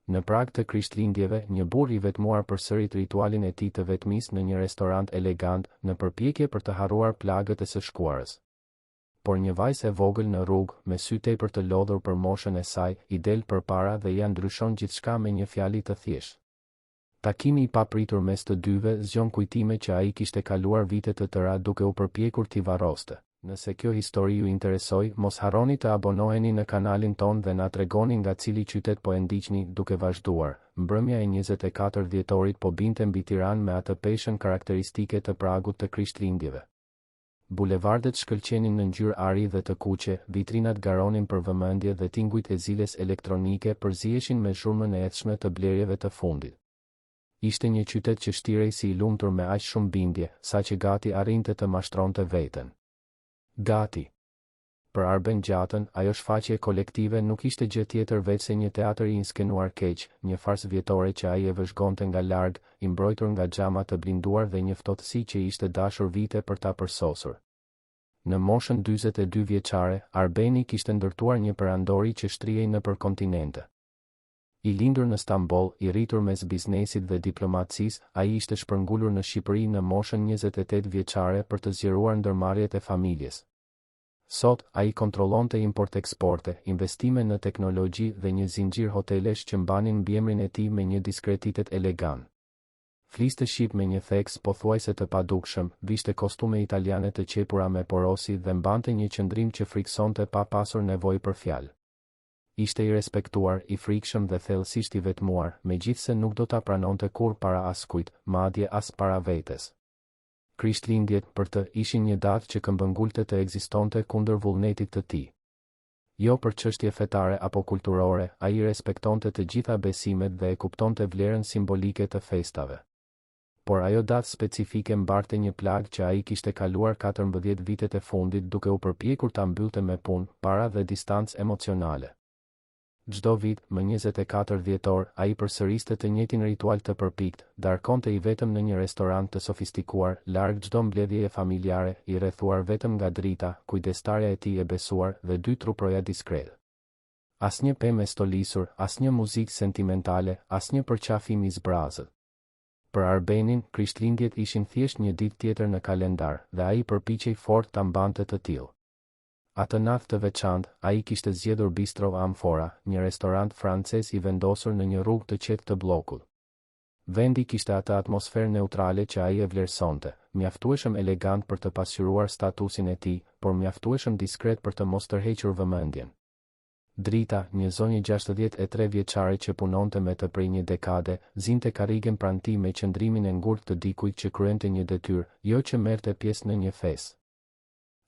Në prag të Krishtlindjeve, një burr I vetmuar përsërit ritualin e tij të vetmisë në një restorant elegant, në përpjekje për të harruar plagët e së shkuarës. Por një vajzë e vogël në rrugë, me sy tepër të lodhur për moshën e saj, I del përpara dhe ia ndryshon gjithçka me një fjali të thjeshtë. Takimi I papritur mes të dyve zgjon kujtime që ai kishte kaluar vite të tëra duke u përpjekur t'i varroste. Nëse kjo histori ju interesoi, mos harroni të abonoheni në kanalin ton dhe na tregoni nga cili qytet po e ndiqni. Duke vazhduar, mbrëmja e 24 dhjetorit po binte mbi Tiranë me atë peshën karakteristike të pragut të Krishtlindjeve. Bulevardet shkëlqenin në ngjyrë ari dhe të kuqe, vitrinat garonin për vëmendje dhe tingujt e ziles elektronike përziheshin me zhurmën e etshme të blerjeve të fundit. Ishte një qytet që shtirej si I lumtur me aq shumë bindje, saqë gati arrinte të mashtronte veten. Gati. Për Arben Gjatën, ajo shfaqje kolektive nuk ishte gjë tjetër veç se një teatër I inskenuar keq, një farsë vjetore që ai e vëzhgonte nga larg, I mbrojtur nga xhama të blinduar dhe një ftohtësi që ishte dashur vite për ta përsosur. Në moshën 42 vjeçare, Arbeni kishte ndërtuar një perandori që shtrihej nëpër kontinente. I lindur në Stamboll, I rritur mes biznesit dhe diplomacisë, ai ishte shpërngulur në Shqipëri në moshën 28 vjeçare për të zgjeruar ndërmarrjet e familjes. Sot, ai kontrollonte import-eksporte, investime në teknologji dhe një zinxhir hotelesh që mbanin mbiemrin e tij me një diskretitet elegant. Fliste shqip me një theks pothuajse të padukshëm, vishte kostume italiane të qepura me porosi dhe mbante një qëndrim që friksonte pa pasur nevojë për fjalë. Ishte I respektuar, I frikshëm dhe thellësisht I vetmuar, megjithse nuk do ta pranonte kurrë para askujt, madje as para vetes. Krishtlindjet për të ishin një datë që këmbëngulte të ekzistonte kundër vullnetit të tij. Jo për çështje fetare apo kulturore, ai respektonte të gjitha besimet dhe e kuptonte vlerën simbolike të festave. Por ajo datë specifike mbarte një plag që ai kishte kaluar 14 vitet e fundit duke u përpjekur ta mbyllte me punë, para dhe distancë emocionale. Çdo vit, më 24 dhjetor, ai përsëriste të njëjtin ritual të përpikt, darkonte I vetëm në një restorant të sofistikuar, larg çdo mbledhjeje familjare, I rrethuar vetëm nga drita, kujdestarja e tij e besuar dhe 2 truproja diskret. Asnjë pemë stolisur, asnjë muzikë sentimentale, asnjë përqafim I zbrazët. Për Arbenin, Krishtlindjet ishin thjesht një ditë tjetër në kalendar, dhe ai përpiqej fort ta mbante të tillë. Atë natë të veçantë, ai kishte zgjedhur Bistro Amfora, një restorant francez I vendosur në një rrugë të qetë të bllokut. Vendi kishte atë atmosferë neutrale që ai e vlerësonte, mjaftueshëm elegant për të pasqyruar statusin e tij, por mjaftueshëm diskret për të mos tërhequr vëmendjen. Drita, një zonjë 63 vjeçare që punonte me të prej një dekade, zinte karrigen pranë tij me qëndrimin e ngurtë të dikujt që kryente një detyrë, jo që merrte pjesë në një festë.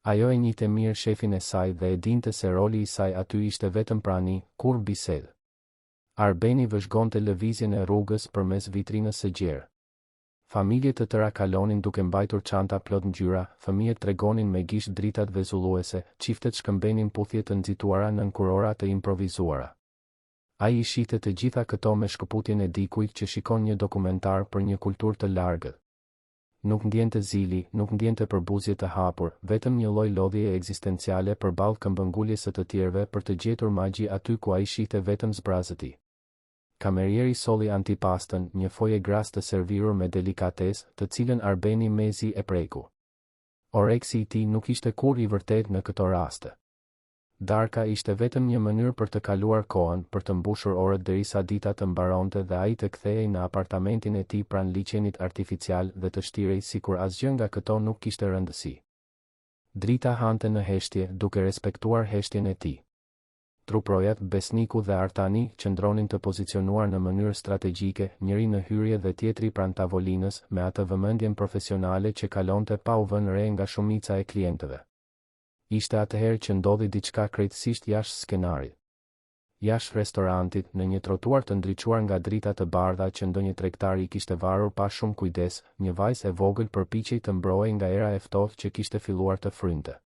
Ajo e njihte mirë shefin e saj dhe e dinte se roli I saj aty ishte vetëm prani, kur bisedë. Arbeni vëzhgonte lëvizjen e rrugës përmes vitrinës së gjerë. Familje të tëra kalonin duke mbajtur çanta plot ngjyra, fëmijët tregonin me gisht dritat vezulluese, çiftet shkëmbenin puthje të nxituara në kurora të improvizuara. Ai I shihte të gjitha këto me shkëputjen e dikujt që shikon një dokumentar për një kulturë të largët. Nuk ndjente zili, nuk ndjente përbuzje të hapur, vetëm një lloj lodhjeje ekzistenciale përballë këmbënguljes së të tjerëve për të gjetur magji aty ku ai shihte vetëm zbrazët I. Kamerieri solli antipastën, një foje gras të servirur me delikatesë, të cilën Arbeni mezi e preku. Oreksi I tij nuk ishte kurrë I vërtet në këto raste. Darka ishte vetëm një mënyrë për të kaluar kohën, për të mbushur orët derisa dita të mbaronte dhe ai të kthehej në apartamentin e tij pranë liçenit artificial dhe të shtirej sikur asgjë nga këto nuk kishte rëndësi. Drita hante në heshtje, duke respektuar heshtjen e tij. Truprojat Besniku dhe Artani qëndronin të pozicionuar në mënyrë strategjike, njëri në hyrje dhe tjetri pranë tavolinës, me atë vëmendjen profesionale që kalonte pa u vënë re nga shumica e klientëve. Ishte atëherë që ndodhi diçka krejtësisht jashtë skenarit. Jashtë restorantit, në një trotuar të ndriçuar nga drita të bardha që ndonjë tregtar I kishte varur pa shumë kujdes, një vajzë e vogël përpiqej të mbrohej nga era e ftohtë që kishte filluar të frynte.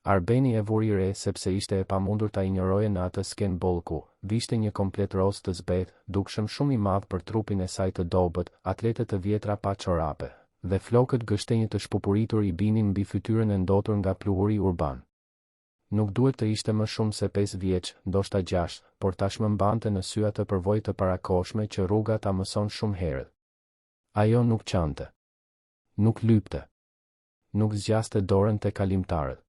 Arbeni e vuri re sepse ishte e pamundur ta injoroje në atë sken bollku, vishte një komplet roz të zbeth, dukshëm shumë I madh për trupin e saj të dobët, atlete të vjetra pa çorape, dhe flokët gështenjë të shpupuritur I binin mbi fytyrën e ndotur nga pluhuri urban. Nuk duhet të ishte më shumë se 5 vjeç, ndoshta 6, por tashmë mbante në sy atë përvojë të parakohshme që rruga ta mëson shumë herët. Ajo nuk qante. Nuk lypte. Nuk zgjaste dorën te kalimtarët.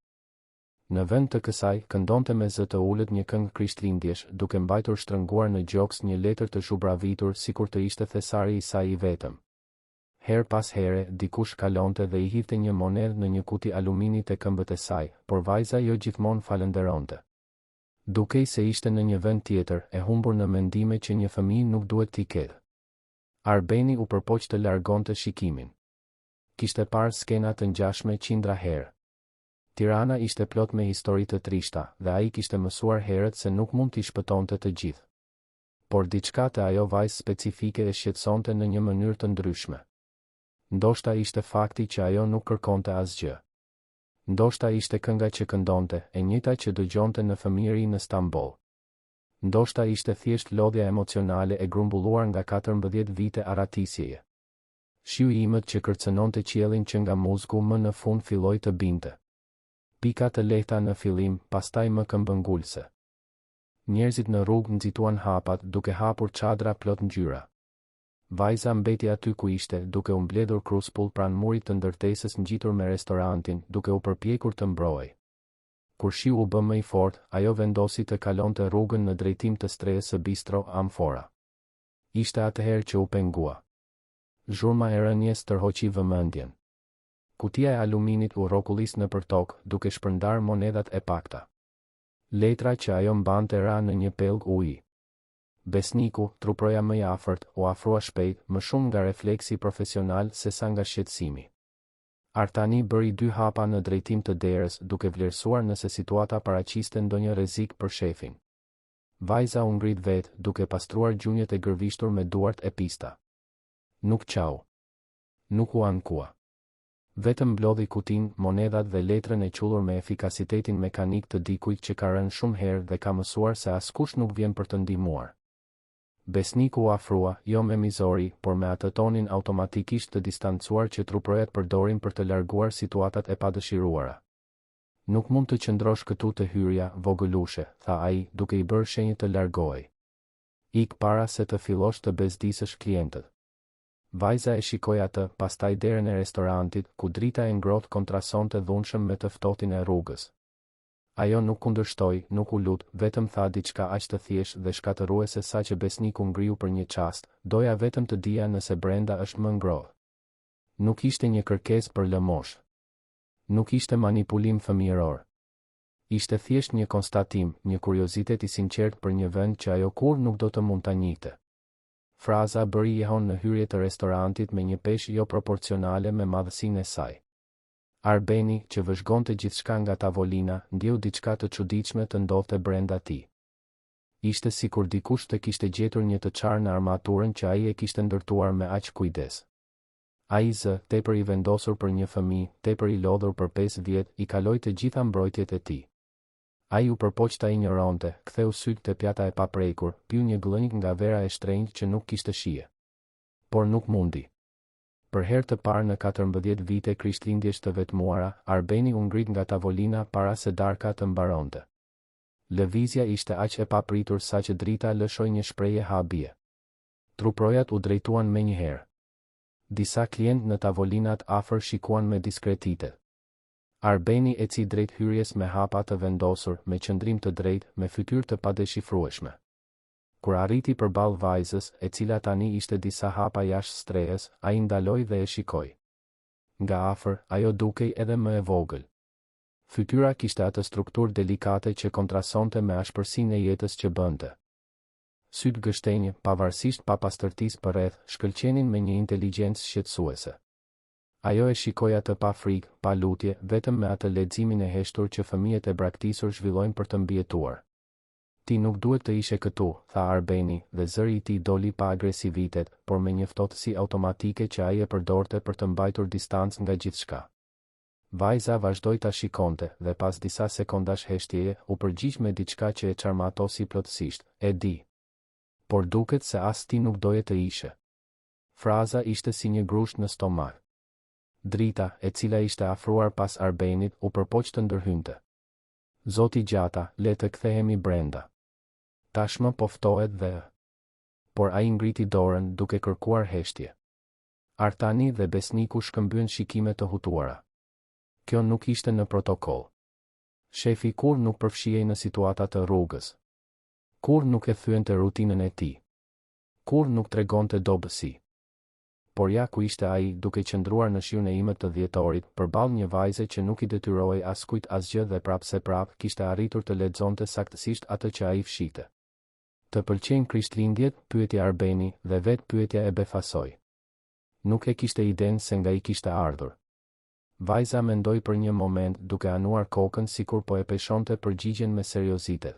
Në vend të kësaj, këndonte me zë të ulët një këngë krishtlindjesh, duke mbajtur shtrënguar në gjoks një letër të zhubravitur sikur të ishte thesari i saj i vetëm. Her pas here, dikush kalonte dhe i hidhte një monedhë në një kuti alumini te këmbët e saj, por vajza jo gjithmonë falenderonte. Dukej se ishte në një vend tjetër, e humbur në mendime që një fëmijë nuk duhet t'i ketë. Arbeni u përpoq të largonte shikimin. Kishte parë skena të ngjashme qindra herë. Tirana ishte plot me histori të trishta, dhe ai kishte mësuar herët se nuk mund t'i shpëtonte të gjithë. Por diçka te ajo vajzë specifike e shqetësonte në një mënyrë të ndryshme. Ndoshta ishte fakti që ajo nuk kërkonte asgjë. Ndoshta ishte kënga që këndonte, e njëjta që dëgjonte në fëmijëri në Stamboll. Ndoshta ishte thjesht lodhja emocionale e grumbulluar nga 14 vite aratisjeje. Shiu i imët që kërcënonte qiellin që nga muzgu më në fund filloi të binte. Pika të lehta në fillim, pastaj më këmbëngulse. Njerëzit në rrugë nxituan hapat, duke hapur çadra plot ngjyra. Vajza mbeti aty ku ishte, duke u mbledhur kruspull pranë murit të ndërtesës ngjitur me restorantin, duke u përpjekur të mbrojë. Kur shiu u bë më i fortë, ajo vendosi të kalonte rrugën në drejtim të strehës së bistro Amfora. Ishte atëherë që u pengua. Zhurma e rënjes tërhoqi vëmendjen. Kutia e aluminit u rrokullis nëpër tokë, duke shpërndar monedhat e pakta. Letra që ajo mbante ra në një pellg uji. Besniku, truproja më i afërt, u afrua shpejt, më shumë nga refleksi profesional se sa nga shqetësimi. Artani bëri 2 hapa në drejtim të derës, duke vlerësuar nëse situata paraqiste ndonjë rrezik për shefin. Vajza u ngrit vet, duke pastruar gjunjët e gërvishtur me duart e pista. Nuk qau. Nuk u ankua. Vetëm mblodhi kutin, monedhat dhe letrën e qullur me efikasitetin mekanik të dikujt që ka rënë shumë herë dhe ka mësuar se askush nuk vjen për të ndihmuar. Besniku u afrua, jo me mizori, por me atë tonin automatikisht të distancuar që truprojat përdorin për të larguar situatat e padëshiruara. Nuk mund të qëndrosh këtu të hyrja, vogëlushe, tha ai, duke i bërë shenjë të largohej. Ik para se të fillosh të bezdisësh klientët. Vajza e shikoi atë, pastaj derën e restorantit, ku drita e ngrohtë kontrasonte dhunshëm me të ftohtin e rrugës. Ajo nuk kundërshtoi, nuk u lut, vetëm tha diçka aq të thjeshtë dhe shkatëruese sa që besniku ngriu për një çast, doja vetëm të dija nëse brenda është më ngrohtë. Nuk ishte një kërkesë për lëmosh. Nuk ishte manipulim fëmijëror. Ishte thjesht një konstatim, një kuriozitet i sinqert për një vend që ajo kur nuk do të mund ta njihte. Fraza bëri jehon në hyrje të restorantit me një peshë jo proporcionale me madhësinë e saj. Arbeni, që vëzhgonte gjithçka nga tavolina, ndjeu diçka të çuditshme të ndodhte brenda tij. Ishte sikur dikush të kishte gjetur një të çarë në armaturën që ai e kishte ndërtuar me aq kujdes. Ai zë, tepër i vendosur për një fëmijë, tepër i lodhur për 5 vjet, i kaloi të gjitha mbrojtjet e tij. Ai u përpoq ta injoronte, ktheu syt te pjata e paprekur, piu një glënjë nga vera e shtrenjtë që nuk kishte shije. Por nuk mundi. Për herë të parë në 14 vite krishtlindjesh të vetmuara, Arbeni u ngrit nga tavolina para se darka të mbaronte. Lëvizja ishte aq e papritur sa që drita lëshoi një shprehje habie. Truprojat u drejtuan menjëherë. Disa klientë në tavolinat afër shikuan me diskretitet. Arbeni eci drejt hyrjes me hapa të vendosur, me qëndrim të drejtë, me fytyrë të padeshifrueshme. Kur arriti përballë vajzës, e cila tani ishte disa hapa jashtë strehës, ai ndaloi dhe e shikoi. Nga afër, ajo dukej edhe më e vogël. Fytyra kishte atë strukturë delikate që kontrasonte me ashpërsinë e jetës që bënte. Syt gështenjë, pavarësisht papastërtisë përreth, shkëlqenin me një inteligjencë shqetësuese. Ajo e shikoi atë pa frikë, pa lutje, vetëm me atë leximin e heshtur që fëmijët e braktisur zhvillojnë për të mbijetuar. Ti nuk duhet të ishe këtu, tha Arbeni, dhe zëri i tij doli pa agresivitet, por me një ftohtësi automatike që ai e përdorte për të mbajtur distancë nga gjithçka. Vajza vazhdoi ta shikonte dhe pas disa sekondash heshtjeje u përgjigj me diçka që e çarmatosi plotësisht, e di. Por duket se as ti nuk doje të ishe. Fraza ishte si një grusht në stomak. Drita, e cila ishte afruar pas Arbenit, u përpoq të ndërhynte. Zoti gjata, le të kthehemi brenda. Tashmë poftohet dhe... Por ai ngriti dorën duke kërkuar heshtje. Artani dhe besniku shkëmbyen shikime të hutuara. Kjo nuk ishte në protokoll. Shefi kur nuk përfshihej në situata të rrugës. Kur nuk e thyente rutinën e tij. Kur nuk tregonte dobësi. Por ja ku ishte ai duke qëndruar në shiun e imët të dhjetorit, përballë një vajze që nuk i detyrohej askujt asgjë dhe prapse kishte arritur të lexonte saktësisht atë që ai fshite. Të pëlqejnë Krishtlindjet, pyeti Arbeni, dhe vetë pyetja e befasoi. Nuk e kishte idenë se nga i kishte ardhur. Vajza mendoi për një moment duke anuar kokën sikur po e peshonte përgjigjen me seriozitet.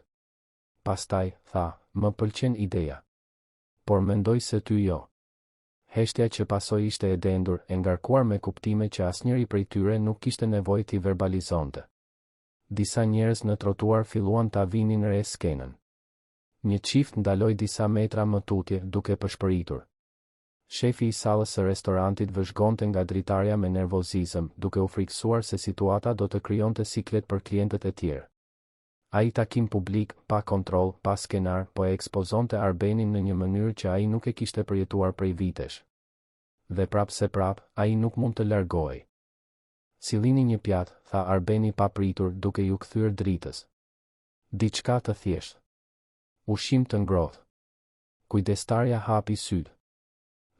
Pastaj, tha, më pëlqen ideja. Por mendoj se ty jo. Heshtja që pasoi ishte e dendur, e ngarkuar me kuptime që asnjëri prej tyre nuk kishte nevojë t'i verbalizonte. Disa njerëz në trotuar filluan ta vinin re skenën. Një çift ndaloi disa metra më tutje duke pëshpëritur. Shefi i sallës së restorantit vëzhgonte nga dritarja me nervozizëm, duke u frikësuar se situata do të krijonte siklet për klientët e tjerë. Ai takim publik, pa kontroll, pa skenar, po e ekspozonte Arbenin në një mënyrë që ai nuk e kishte përjetuar prej vitesh. Dhe ai nuk mund të largohej. Sillini një pjatë, tha Arbeni pa pritur, duke ju kthyer dritës. Diçka të thjeshtë. Ushqim të ngrohtë. Kujdestarja hapi syt.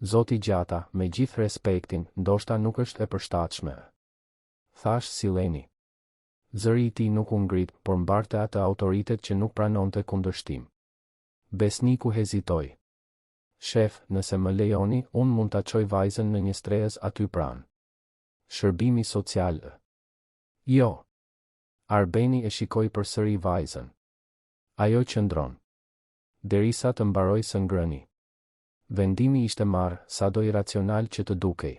Zoti gjata, me gjithë respektin, ndoshta nuk është e përshtatshme. Thash silleni. Zëri i tij nuk u ngrit, por mbarte atë autoritet që nuk pranonte kundërshtim. Besniku hezitoi. Shef, nëse më lejoni, unë mund ta çoj vajzën në një strehez aty pranë. Shërbimi social. Jo. Arbeni e shikoi përsëri vajzën. Ajo qëndron. Derisa të mbaroi së ngrëni. Vendimi ishte marrë, sado iracional që të dukej.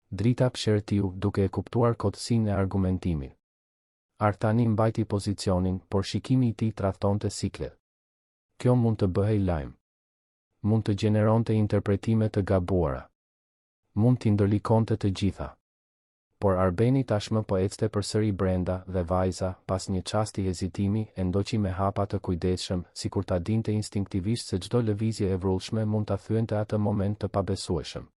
Drita pshertiu duke e kuptuar kotësinë e argumentimit. Artani mbajti pozicionin, por shikimi i tij tradhtonte siklet. Kjo mund të bëhej lajm. Mund të gjeneronte interpretime të gabuara. Mund t'i ndërlikonte të gjitha. Por Arbeni tashmë po ecte përsëri brenda dhe vajza, pas një çasti hezitimi, e ndoqi me hapa të kujdesshëm, sikur ta dinte instinktivisht se çdo lëvizje e vrullshme mund ta thyente atë moment të pabesueshëm.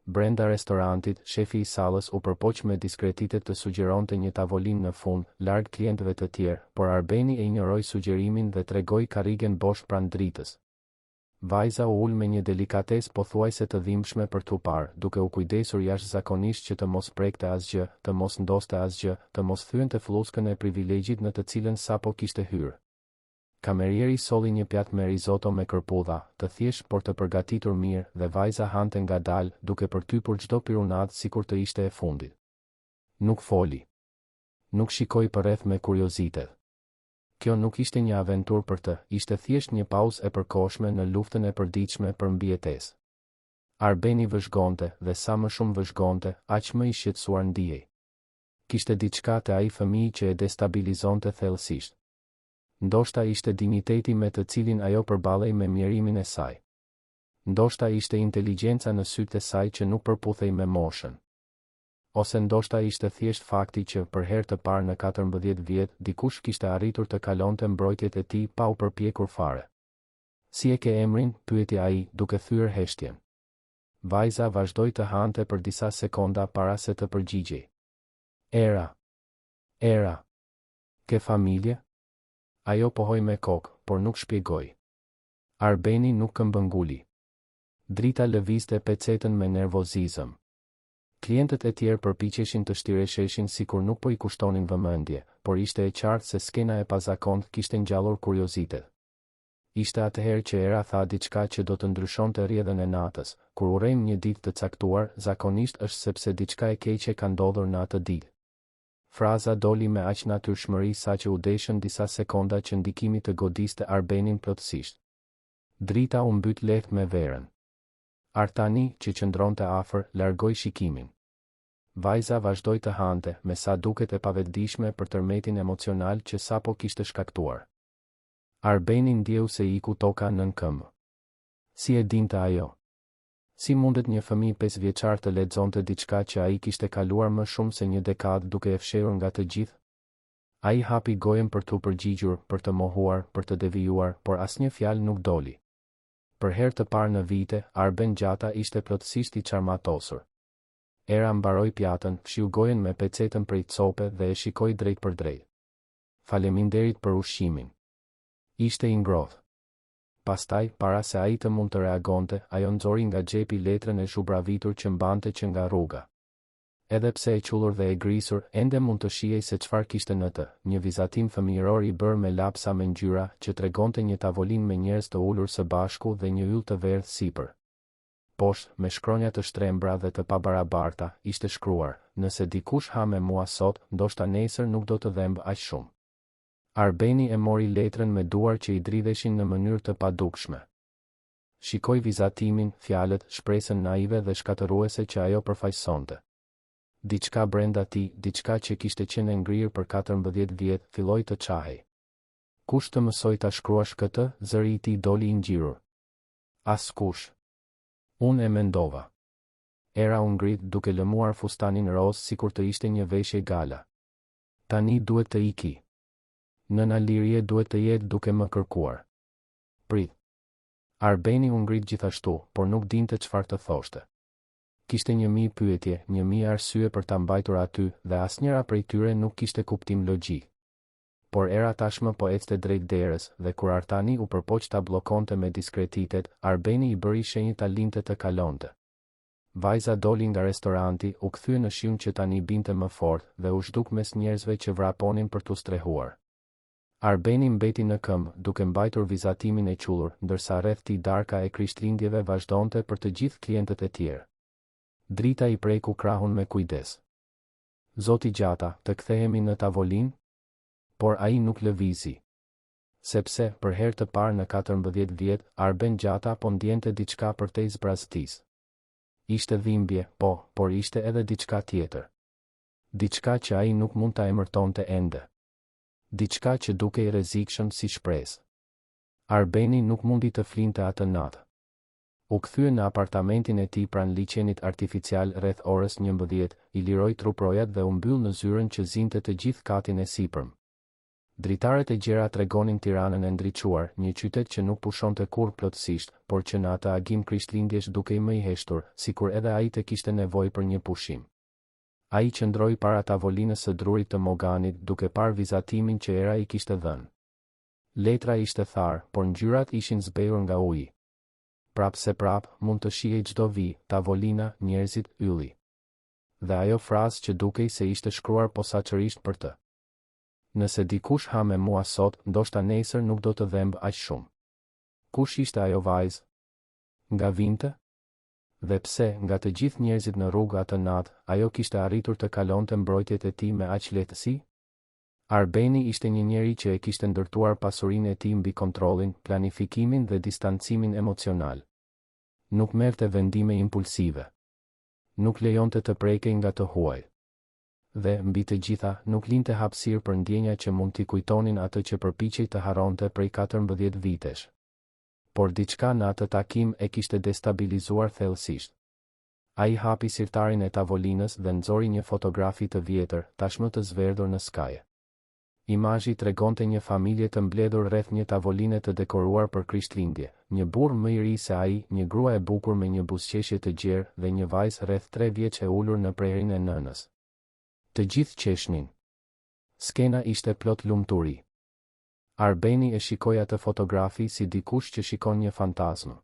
Brenda restorantit, shefi i sallës u përpoq me diskretitet të sugjeronte një tavolinë në fund, larg klientëve të tjerë, por Arbeni e injoroi sugjerimin dhe tregoi karrigen bosh pranë dritës. Vajza u ul me një delikatesë pothuajse të dhimbshme për t'u parë, duke u kujdesur jashtëzakonisht që të mos prekte asgjë, të mos ndoste asgjë, të mos thyente fluskën e privilegjit në të cilën sapo kishte hyrë. Kamerieri solli një pjatë me risotto me kërpudha, të thjeshtë por të përgatitur mirë, dhe vajza hante ngadalë, duke përtypur çdo pirunat sikur të ishte e fundit. Nuk foli. Nuk shikoi përreth me kuriozitet. Kjo nuk ishte një aventurë për të, ishte thjesht një pauzë e përkohshme në luftën e përditshme për mbijetesë. Arbeni vëzhgonte, dhe sa më shumë vëzhgonte, aq më i shqetësuar ndihej. Kishte diçka te ai fëmijë që e destabilizonte thellësisht. Ndoshta ishte digniteti me të cilin ajo përballej me mjerimin e saj. Ndoshta ishte inteligjenca në sytë e saj që nuk përputhej me moshën. Ose ndoshta ishte thjesht fakti që për herë të parë në 14 vjet dikush kishte arritur të kalonte mbrojtjet e tij pa u përpjekur fare. Si e ke emrin? Pyeti ai, duke thyer heshtjen. Vajza vazhdoi të hante për disa sekonda para se të përgjigjej. Era. Ke familje? Ajo pohoi me kokë, por nuk shpjegoi. Arbeni nuk këmbënguli. Drita lëvizte pecetën me nervozizëm. Klientët e tjerë përpiqeshin të shtiresheshin sikur nuk po i kushtonin vëmendje, por ishte e qartë se skena e pazakontë kishte ngjallur kuriozitet. Ishte atëherë që Era tha diçka që do të ndryshonte rrjedhën e natës. Kur urrejmë një ditë të caktuar, zakonisht është sepse diçka e keqe ka ndodhur në atë ditë. Fraza doli me aq natyrshmëri sa që u deshën disa sekonda që ndikimi të godiste Arbenin plotësisht. Drita u mbyt lehtë me verën. Artani, që qëndronte afër, largoi shikimin. Vajza vazhdoi të hante, me sa duket e pavetëdijshme për tërmetin emocional që sapo kishte shkaktuar. Arbeni ndjeu se iku toka nën këmbë. Si e dinte ajo? Si mundet një fëmijë 5 vjeçar të lexonte diçka që ai kishte kaluar më shumë se një dekadë duke e fshehur nga të gjithë? Ai hapi gojën për t'u përgjigjur, për të mohuar, për të devijuar, por asnjë fjalë nuk doli. Për herë të parë në vite, Arben Gjata ishte plotësisht i çarmatosur. Era mbaroi pjatën, fshiu gojën me pecetën prej cope dhe e shikoi drejt për drejt. Faleminderit për ushqimin. Ishte i ngrohtë. Pastaj, para se ai të mund të reagonte, ajo nxori nga xhepi letrën e zhubravitur që mbante që nga rruga. Edhe pse e qullur dhe e grisur, ende mund të shihej se çfarë kishte në të, një vizatim fëmijëror i bërë me lapsa me ngjyra, që tregonte një tavolinë me njerëz të ulur së bashku dhe një yll të verdhë sipër. Poshtë, me shkronja të shtrembra dhe të pabarabarta, ishte shkruar: "Nëse dikush ha me mua sot, ndoshta nesër nuk do të dhemb aq shumë." Arbeni e mori letrën me duar që i dridheshin në mënyrë të padukshme. Shikoi vizatimin, fjalët, shpresën naive dhe shkatëruese që ajo përfaqësonte. Diçka brenda tij, diçka që kishte qenë ngrirë për 14 vjet, filloi të çahej. Kush të mësoj ta shkruash këtë? Zëri i tij doli i ngjirur. Askush. Unë e mendova. Era u ngrit duke lëmuar fustanin roz sikur të ishte një veshje gala. Tani duhet të iki. Nëna Lirie duhet të jetë duke më kërkuar. Prit. Arbeni u ngrit gjithashtu, por nuk dinte çfarë të thoshte. Kishte 1000 pyetje, 1000 arsye për ta mbajtur aty, dhe asnjëra prej tyre nuk kishte kuptim logjik. Por era tashmë po ecte drejt derës, dhe kur Artani u përpoq ta bllokonte me diskretitet, Arbeni i bëri shenjë ta linte të kalonte. Vajza doli nga restoranti, u kthye në shiun që tani binte më fort, dhe u zhduk mes njerëzve që vraponin për t'u strehuar. Arbeni mbeti në këmbë, duke mbajtur vizatimin e qullur, ndërsa rreth tij darka e Krishtlindjeve vazhdonte për të gjithë klientët e tjerë. Drita i preku krahun me kujdes. Zoti Gjata, të kthehemi në tavolinë? Por ai nuk lëvizi. Sepse, për herë të parë në 14 vjet, Arben Gjata po ndjente diçka përtej zbraztis. Ishte dhimbje, po, por ishte edhe diçka tjetër. Diçka që ai nuk mund ta emërtonte ende. Diçka që dukej rrezikshëm si shpresë. Arbeni nuk mundi të flinte atë natë. U kthye në apartamentin e tij pranë liçenit artificial rreth orës 11, i liroi truprojat dhe u mbyll në zyrën që zinte të gjithë katin e sipërm. Dritaret e gjera tregonin Tiranën e ndriçuar, një qytet që nuk pushonte kurrë plotësisht, por që në atë agim Krishtlindjesh dukej më i heshtur, sikur edhe ai të kishte nevojë për një pushim. Ai qëndroi para tavolinës së drurit të Moganit, duke parë vizatimin që era i kishte dhënë. Letra ishte tharë, por ngjyrat ishin zbehur nga uji. Prap se prap, mund të shihej çdo vi, tavolina, njerëzit, ylli. Dhe ajo frazë që dukej se ishte shkruar posaçërisht për të. Nëse dikush ha me mua sot, ndoshta nesër nuk do të dhemb aq shumë. Kush ishte ajo vajzë? Nga vinte? Dhe pse, nga të gjithë njerëzit në rrugë atë natë, ajo kishte arritur të kalonte mbrojtjet e tij me aq lehtësi? Arbeni ishte një njeri që e kishte ndërtuar pasurinë e tij mbi kontrollin, planifikimin dhe distancimin emocional. Nuk merrte vendime impulsive. Nuk lejonte të prekej nga të huaj. Dhe, mbi të gjitha, nuk linte hapësirë për ndjenja që mund t'i kujtonin atë që përpiqej të harronte prej 14 vitesh. Por diçka në atë takim e kishte destabilizuar thellësisht. Ai hapi sirtarin e tavolinës dhe nxori një fotografi të vjetër, tashmë të zverdhur në skaje. Imazhi tregonte një familje të mbledhur rreth një tavoline të dekoruar për Krishtlindje, një burr më i ri se ai, një grua e bukur me një buzëqeshje të gjerë dhe një vajzë rreth 3 vjeç e ulur në prerin e nënës. Të gjithë qeshnin. Skena ishte plot lumturi. Arbeni e shikoi atë fotografi si dikush që shikon një fantazmë.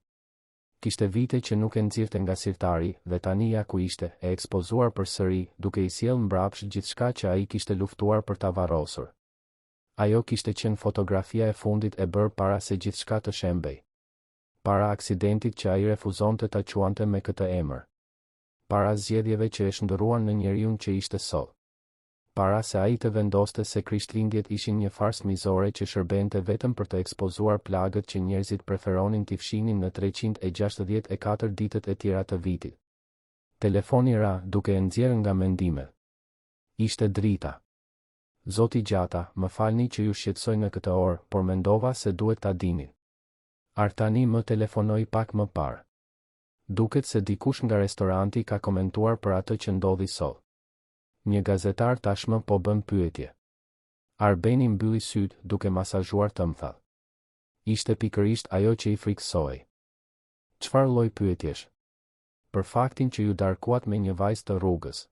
Kishte vite që nuk e nxirrte nga sirtari, dhe tani ja ku ishte, e ekspozuar përsëri, duke i sjellë mbrapsht gjithçka që ai kishte luftuar për ta varrosur. Ajo kishte qenë fotografia e fundit e bërë para se gjithçka të shembej. Para aksidentit që ai refuzonte ta quante me këtë emër. Para zgjedhjeve që e shndërruan në njeriun që ishte sot. Para se ai të vendoste se Krishtlindjet ishin një farsë mizore që shërbente vetëm për të ekspozuar plagët që njerëzit preferonin t'i fshinin në 364 ditët e tjera të vitit. Telefoni ra, duke e nxjerrë nga mendimet. Ishte drita. Zoti Gjata, më falni që ju shqetësoj në këtë orë, por mendova se duhet ta dini. Artani më telefonoi pak më parë. Duket se dikush nga restoranti ka komentuar për atë që ndodhi sot. Një gazetar tashmë po bën pyetje. Arbeni mbylli syt duke masazhuar tëmthall. Ishte pikërisht ajo që i friksoi. Çfarë lloj pyetjesh? Për faktin që ju darkuat me një vajzë të rrugës.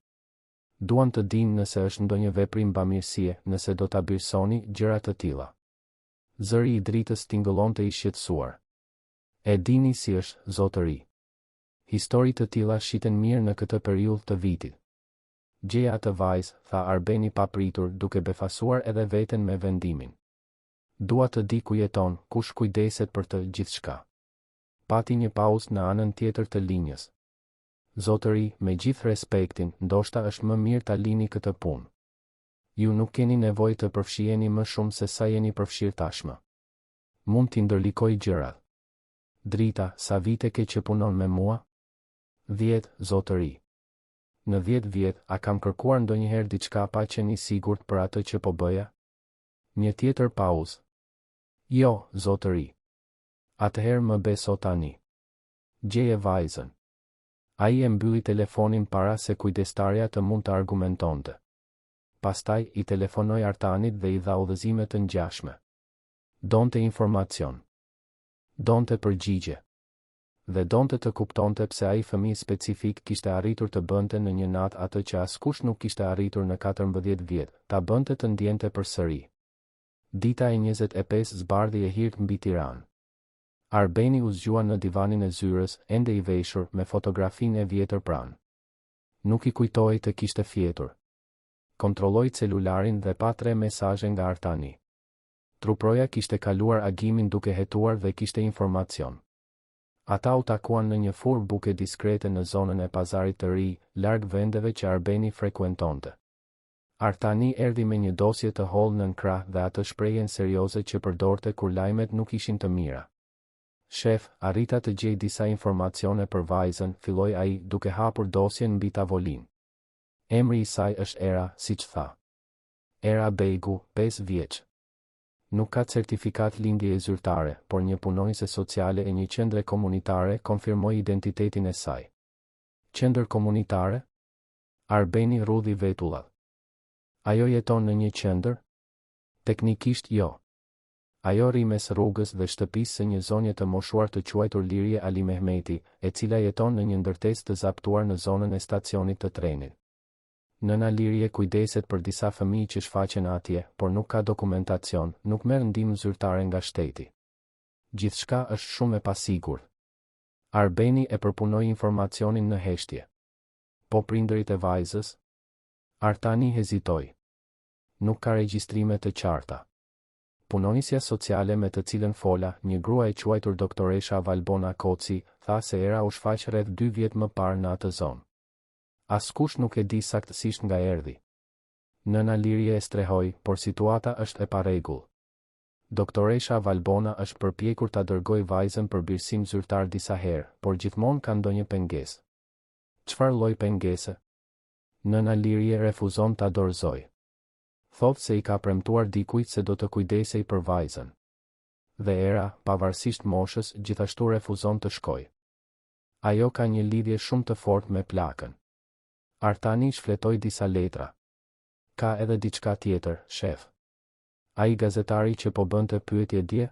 Duan të dinë nëse është ndonjë veprim bamirësie, nëse do ta birësoni gjëra të tilla. Zëri i dritës tingëllonte i shqetësuar. E dini si është, zotëri. Histori të tilla shiten mirë në këtë periudhë të vitit. Gjeja atë vajzë, tha Arbeni papritur, duke befasuar edhe veten me vendimin. Dua të di ku jeton, kush kujdeset për të gjithçka. Pati një pauzë në anën tjetër të linjës. Zotëri, me gjithë respektin, ndoshta është më mirë ta lini këtë punë. Ju nuk keni nevojë të përfshiheni më shumë se sa jeni përfshirë tashmë. Mund t'i ndërlikoj gjërat. Drita, sa vite ke që punon me mua? 10, zotëri. Në 10 vjet, a kam kërkuar ndonjëherë diçka pa qenë i sigurt për atë që po bëja? Një tjetër pauzë. Jo, zotëri. Atëherë më beso tani. Gjeje vajzën. Ai e mbylli telefonin para se kujdestarja të mund të argumentonte. Pastaj i telefonoi Artanit dhe i dha udhëzime të ngjashme. Donte informacion. Donte përgjigje. Dhe donte të kuptonte pse ai fëmijë specifik kishte arritur të bënte në një natë atë që askush nuk kishte arritur në 14 vjet, ta bënte të ndjente përsëri. Dita e 25 zbardhi e hirt mbi Tiranë. Arbeni u zgjua në divanin e zyrës, ende i veshur, me fotografinë e vjetër pranë. Nuk i kujtoi të kishte fjetur. Kontrolloi celularin dhe pa 3 mesazhe nga Artani. Truproja kishte kaluar agimin duke hetuar dhe kishte informacion. Ata u takuan në një furrë buke diskrete në zonën e pazarit të ri, larg vendeve që Arbeni frekuentonte. Artani erdhi me një dosje të hollë nën krah dhe atë shprehjen serioze që përdorte kur lajmet nuk ishin të mira. Shef, arrita të gjej disa informacione për vajzën, filloi ai, duke hapur dosjen mbi tavolinë. Emri i saj është Era, siç tha. Era Begu, 5 vjeç. Nuk ka certifikat lindjeje zyrtare, por një punonjëse sociale e një qendre komunitare konfirmoi identitetin e saj. Qendër komunitare? Arbeni rudhi vetullat. Ajo jeton në një qendër? Teknikisht jo. Ajo rri mes rrugës dhe shtëpisë së një zonje të moshuar të quajtur Lirje Ali Mehmeti, e cila jeton në një ndërtesë të zaptuar në zonën e stacionit të trenit. Nëna Lirje kujdeset për disa fëmijë që shfaqen atje, por nuk ka dokumentacion, nuk merr ndihmë zyrtare nga shteti. Gjithçka është shumë e pasigurt. Arbeni e përpunoi informacionin në heshtje. Po prindërit e vajzës? Artani hezitoi. Nuk ka regjistrime të qarta. Punonjësja sociale me të cilën fola, një grua e quajtur doktoresha Valbona Koci, tha se Era u shfaq rreth 2 vjet më parë në atë zonë. Askush nuk e di saktësisht nga erdhi. Nëna Lirje e strehoi, por situata është e parregull. Doktoresha Valbona është përpjekur ta dërgoj vajzën për birësim zyrtar disa herë, por gjithmonë ka ndonjë pengesë. Çfarë lloj pengese? Nëna Lirje refuzon ta dorëzoj. Thotë se i ka premtuar dikujt se do të kujdesej për vajzën. Dhe Era, pavarësisht moshës, gjithashtu refuzon të shkojë. Ajo ka një lidhje shumë të fortë me plakën. Artani shfletoi disa letra. Ka edhe diçka tjetër, shef. Ai gazetari që po bënte pyetje dje?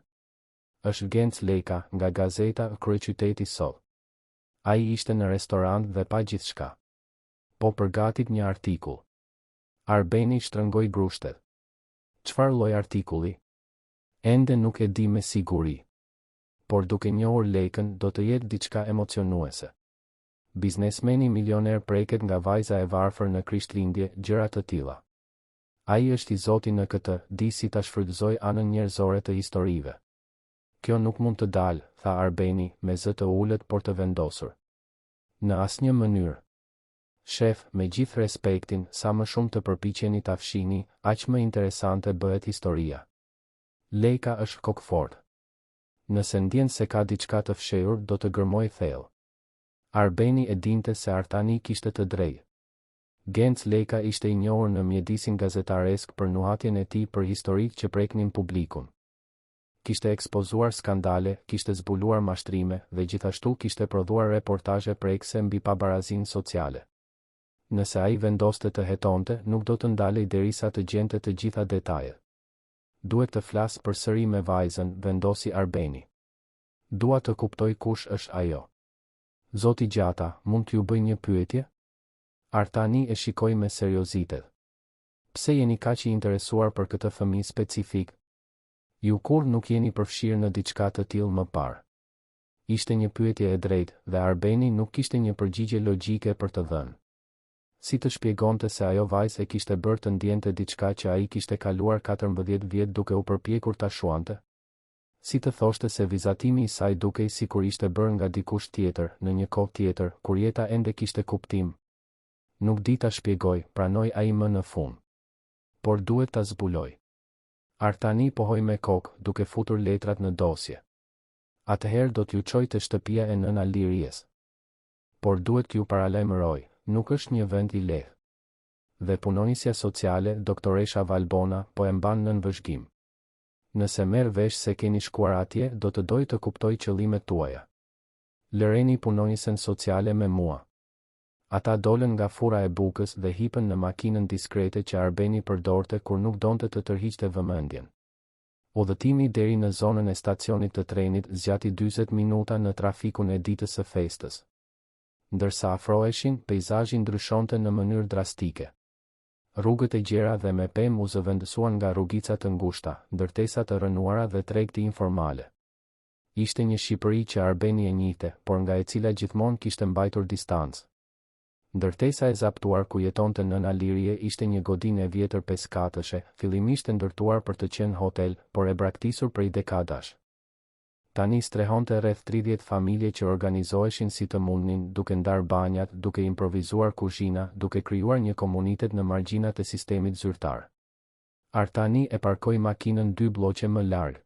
Është Genc Leka, nga gazeta Kryeqyteti sot. Ai ishte në restorant dhe pa gjithçka. Po përgatit një artikull. Arbeni shtrëngoi grushtet. Çfarë lloj artikulli? Ende nuk e di me siguri. Por duke njohur Lekën, do të jetë diçka emocionuese. Biznesmeni milioner preket nga vajza e varfër në Krishtlindje, gjëra të tilla. Ai është i zoti në këtë, di si ta shfrytëzoj anën njerëzore të historive. Kjo nuk mund të dalë, tha Arbeni, me zë të ulët por të vendosur. Në asnjë mënyrë. Shef, me gjithë respektin, sa më shumë të përpiqeni ta fshini, aq më interesante bëhet historia. Leka është kokfort. Nëse ndjen se ka diçka të fshehur, do të gërmoj thellë. Arbeni e dinte se Artani kishte të drejtë. Genc Leka ishte i njohur në mjedisin gazetaresk për nuhatjen e tij për historik që preknin publikun. Kishte ekspozuar skandale, kishte zbuluar mashtrime dhe gjithashtu kishte prodhuar reportazhe prekse mbi pabarazinë sociale. Nëse ai vendoste të hetonte, nuk do të ndalej derisa të gjente të gjitha detajet. Duhet të flas përsëri me vajzën, vendosi Arbeni. Dua të kuptoj kush është ajo. Zoti Gjata, mund t'ju bëj një pyetje? Artani e shikoi me seriozitet. Pse jeni kaq i interesuar për këtë fëmijë specifik? Ju kur nuk jeni përfshirë në diçka të tillë më parë? Ishte një pyetje e drejtë dhe Arbeni nuk kishte një përgjigje logjike për të dhënë. Si të shpjegonte se ajo vajzë e kishte bërë të ndjente diçka që ai kishte kaluar 14 vjet duke u përpjekur ta shuante? Si të thoshte se vizatimi i saj dukej sikur ishte bërë nga dikush tjetër, në një kohë tjetër, kur jeta ende kishte kuptim? Nuk di ta shpjegoj, pranoi ai më në fund. Por duhet ta zbuloj. Artani pohoi me kokë, duke futur letrat në dosje. Atëherë do t'ju çoj te shtëpia e nëna Liries. Por duhet t'ju paralajmëroj, nuk është një vend i lehtë. Dhe punonisja sociale, doktoresha Valbona, po e mban nën vëzhgim. Nëse merr vesh se keni shkuar atje, do të doj të kuptoj qëllimet tuaja. Lëreni punonisen sociale me mua. Ata dolën nga fura e bukës dhe hipën në makinën diskrete që Arbeni përdorte kur nuk donte të tërhiqte vëmendjen. Udhëtimi deri në zonën e stacionit të trenit zgjati 40 minuta në trafikun e ditës së festës. Ndërsa afroheshin, peizazhi ndryshonte në mënyrë drastike. Rrugët e gjera dhe me pemë u zëvendësuan nga rrugica të ngushta, ndërtesa të rënuara dhe tregti informale. Ishte një Shqipëri që Arbeni e njihte, por nga e cila gjithmonë kishte mbajtur distancë. Ndërtesa e zaptuar ku jetonte nëna Lirie ishte një godinë e vjetër peskatëshe, fillimisht e ndërtuar për të qenë hotel, por e braktisur prej dekadash. Tani strehonte rreth 30 familje që organizoheshin si të mundnin, duke ndar banjat, duke improvizuar kuzhina, duke krijuar një komunitet në margjinat e sistemit zyrtar. Artani e parkoi makinën 2 bloqe më larg.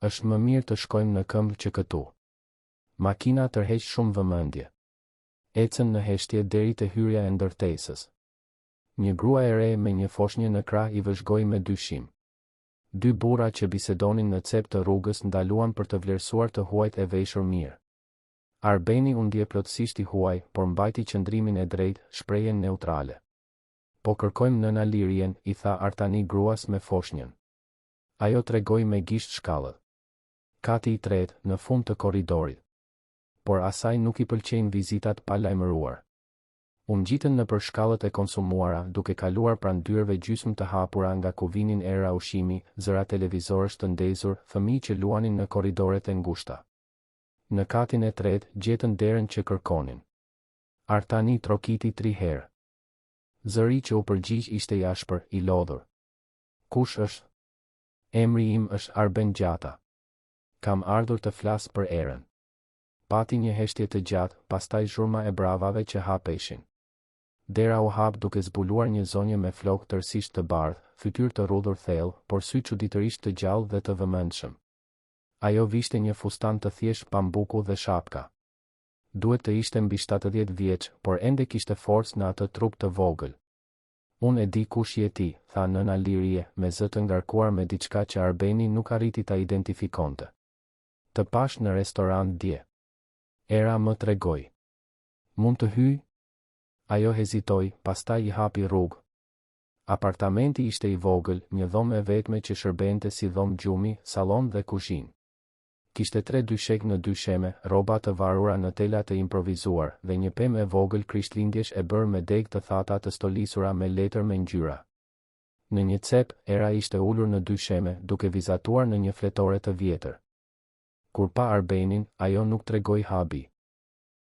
Është më mirë të shkojmë në këmbë që këtu. Makina tërheq shumë vëmendje. Ecën në heshtje deri te hyrja e ndërtesës. Një grua e re me një foshnjë në krah i vëzhgoi me dyshim. 2 burra që bisedonin në cep të rrugës ndaluan për të vlerësuar të huajt e veshur mirë. Arbeni u ndje plotësisht i huaj, por mbajti qëndrimin e drejtë, shprehjen neutrale. Po kërkojmë nëna Lirien, i tha Artani gruas me foshnjën. Ajo tregoi me gisht shkallët. Kati i tretë, në fund të korridorit. Por asaj nuk i pëlqejnë vizitat pa lajmëruar. U ngjitën nëpër shkallët e konsumuara, duke kaluar pranë dyrëve gjysmë të hapura nga ku vinin era ushqimi, zëra televizorësh të ndezur, fëmijë që luanin në korridoret e ngushta. Në katin e tretë gjetën derën që kërkonin. Artani trokiti 3 herë. Zëri që u përgjigj ishte i ashpër, i lodhur. Kush është? Emri im është Arben Gjata. Kam ardhur të flas për erën. Pati një heshtje të gjatë, pastaj zhurma e bravave që hapeshin. Dera u hap duke zbuluar një zonjë me flokë tërësisht të bardhë, fytyrë të rrudhur thellë, por sy çuditërisht të gjallë dhe të vëmendshëm. Ajo vishte një fustan të thjeshtë pambuku dhe shapka. Duhet të ishte mbi 70 vjeç, por ende kishte forcë në atë trup të vogël. Unë e di kush je ti, tha nëna Lirie, me zë të ngarkuar me diçka që Arbeni nuk arriti ta identifikonte. Të pash në restorant dje. Era më tregoi. Mund të hyj? Ajo hezitoi, pastaj i hapi rrugë. Apartamenti ishte i vogël, një dhomë e vetme që shërbente si dhomë gjumi, sallon dhe kuzhinë. Kishte 3 dyshek në 2 sheme, rroba të varura në tela të improvizuar dhe një pemë e vogël krishtlindjesh e bërë me degë të thata të stolisura me letër me ngjyra. Në një cep, era ishte ulur në 2 sheme, duke vizatuar në një fletore të vjetër. Kur pa Arbenin, ajo nuk tregoi habi.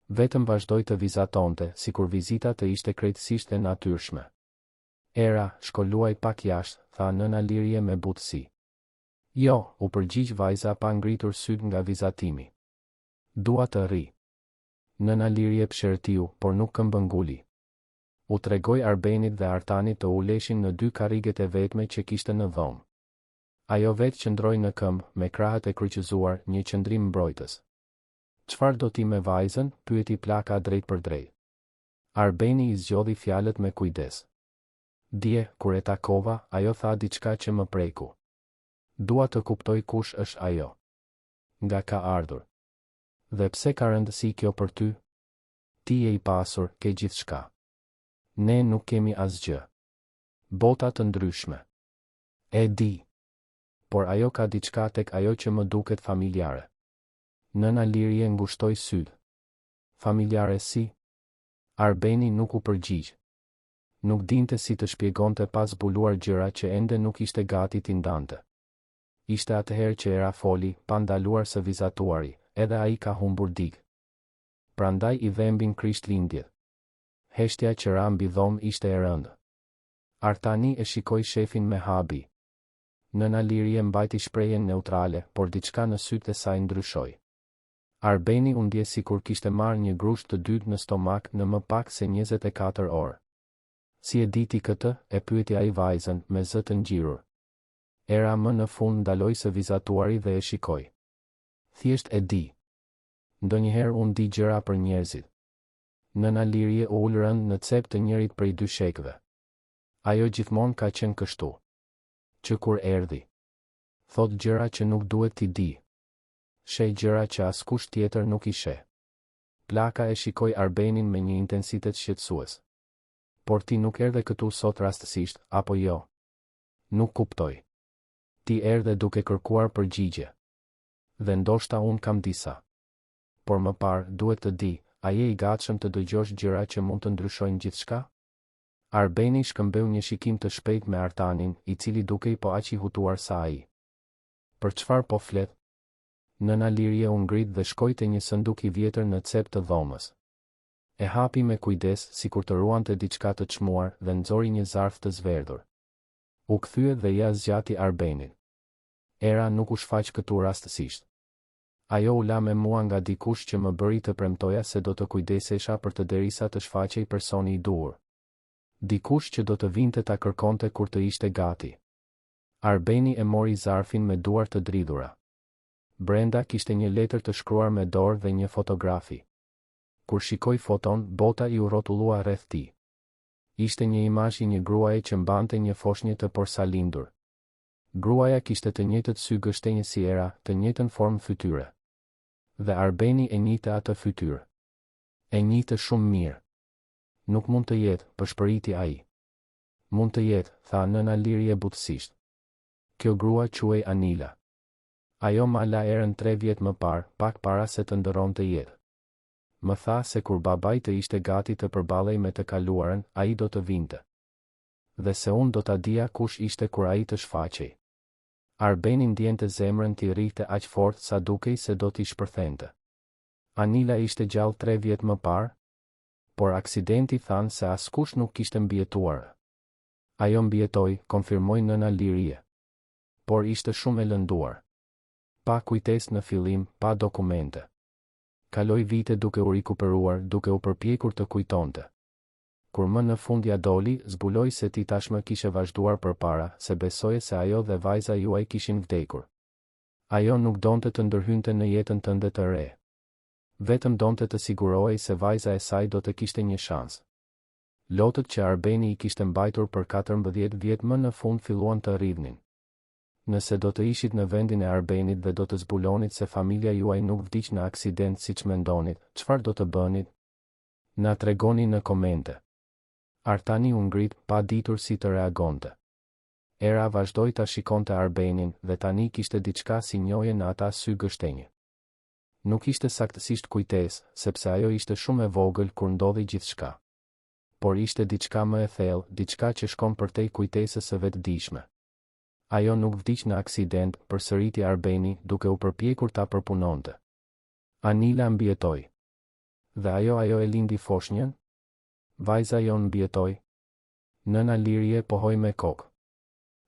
Vetëm vazhdoi të vizatonte, sikur vizita të ishte krejtësisht e natyrshme. Era, shkoluaj pak jashtë, tha nëna Lirie me butësi. Jo, u përgjigj vajza pa ngritur syt nga vizatimi. Dua të rri. Nëna Lirie pshërtiu, por nuk këmbënguli. U tregoi Arbenit dhe Artanit të uleshin në 2 karriget e vetme që kishte në dhomë. Ajo vetë qëndroi në këmbë, me krahët e kryqëzuar, një qëndrim mbrojtës. Çfarë do ti me vajzën? Pyeti plaka drejt për drejt. Arbeni i zgjodhi fjalët me kujdes. Dje, kur e takova, ajo tha diçka që më preku. Dua të kuptoj kush është ajo. Nga ka ardhur. Dhe pse ka rëndësi kjo për ty? Ti je i pasur, ke gjithçka. Ne nuk kemi asgjë. Bota të ndryshme. E di. por ajo ka diçka tek ajo që më duket familjare. Nëna Lirie ngushtoi sytë. Familjare si? Arbeni nuk u përgjigj. Nuk dinte si të shpjegonte pas zbuluar gjëra që ende nuk ishte gati t'i ndante. Ishte atëherë që era foli, pa ndaluar së vizatuari, edhe ai ka humbur dig. Prandaj i dhembin Krishtlindjet. Heshtja që ra mbi dhomë ishte e rëndë. Artani e shikoi shefin me habi. Nëna Lirie mbajti shprehjen neutrale, por diçka në sytë e saj ndryshoi. Arbeni u ndje sikur kishte marrë një grusht të dytë në stomak në më pak se 24 orë. Si e diti këtë, e pyeti ai vajzën me zë të ngjirur. Era më në fund ndaloi së vizatuari dhe e shikoi. Thjesht e di. Ndonjëherë unë di gjëra për njerëzit. Nëna Lirie u ul rënd në cep të njërit prej dy shekëve. Ajo gjithmonë ka qenë kështu. Që kur erdhi, thot gjëra që nuk duhet t'i di. Sheh gjëra që askush tjetër nuk i sheh. Plaka e shikoi Arbenin me një intensitet shqetësues. Por ti nuk erdhe këtu sot rastësisht, apo jo? Nuk kuptoj. Ti erdhe duke kërkuar përgjigje. Dhe ndoshta unë kam disa. Por më parë, duhet të di, a je i gatshëm të dëgjosh gjëra që mund të ndryshojnë gjithçka? Arbeni shkëmbeu një shikim të shpejt me Artanin, i cili dukej po aq i hutuar sa ai. Për çfarë po flet? Nëna Lirie u ngrit dhe shkoi te një sanduk i vjetër në cep të dhomës. E hapi me kujdes, sikur të ruante diçka të çmuar, dhe nxori një zarf të zverdhur. U kthye dhe ja zgjati Arbenit. Era nuk u shfaq këtu rastësisht. Ajo u la me mua nga dikush që më bëri të premtoja se do të kujdesesha për të derisa të shfaqej personi i duhur. Dikush që do të vinte ta kërkonte kur të ishte gati. Arbeni e mori zarfin me duar të dridhura. Brenda kishte një letër të shkruar me dorë dhe një fotografi. Kur shikoi foton, bota i u rrotullua rreth tij. Ishte një imazh i një gruaje që mbante një foshnjë të porsalindur. Gruaja kishte të njëjtët sy gështenjë si Era, të njëjtën formë fytyre. Dhe Arbeni e njihte atë fytyrë. E njihte shumë mirë. Nuk mund të jetë, përshpëriti ai. Mund të jetë, tha nëna Lirie butësisht. Kjo grua quhej Anila. Ajo ma la Erën 3 vjet më parë, pak para se të ndëronte jetë. Më tha se kur babai të ishte gati të përballej me të kaluarën, ai do të vinte. Dhe se unë do ta dija kush ishte kur ai të shfaqej. Arbeni ndjente zemrën t'i rrihte aq fort sa dukej se do t'i shpërthente. Anila ishte gjallë 3 vjet më parë, por aksidenti thanë se askush nuk kishte mbijetuar. Ajo mbijetoi, konfirmoi nëna Lirie. Por ishte shumë e lënduar. Pa kujtesë në fillim, pa dokumente. Kaloi vite duke u rikuperuar, duke u përpjekur të kujtonte. Kur më në fund ja doli, zbuloi se ti tashmë kishe vazhduar përpara, se besoje se ajo dhe vajza juaj kishin vdekur. Ajo nuk donte të ndërhynte në jetën tënde të re. Vetëm donte të sigurohej se vajza e saj do të kishte një shans. Lotët që Arbeni i kishte mbajtur për 14 vjet më në fund filluan të rridhnin. Nëse do të ishit në vendin e Arbenit dhe do të zbulonit se familja juaj nuk vdiq në aksident siç mendonit, çfarë do të bënit? Na tregoni në komente. Artani u ngrit, pa ditur si të reagonte. Era vazhdoi ta shikonte Arbenin dhe tani kishte diçka si njohje në ata sy gështenjë. Nuk ishte saktësisht kujtesë, sepse ajo ishte shumë e vogël kur ndodhi gjithçka. Por ishte diçka më e thellë, diçka që shkon përtej kujtesës së vetëdijshme. Ajo nuk vdiq në aksident, përsëriti Arbeni, duke u përpjekur ta përpunonte. Anila mbijetoi. Dhe ajo e lindi foshnjën? Vajza jon mbijetoi. Nëna Lirie pohoi me kokë.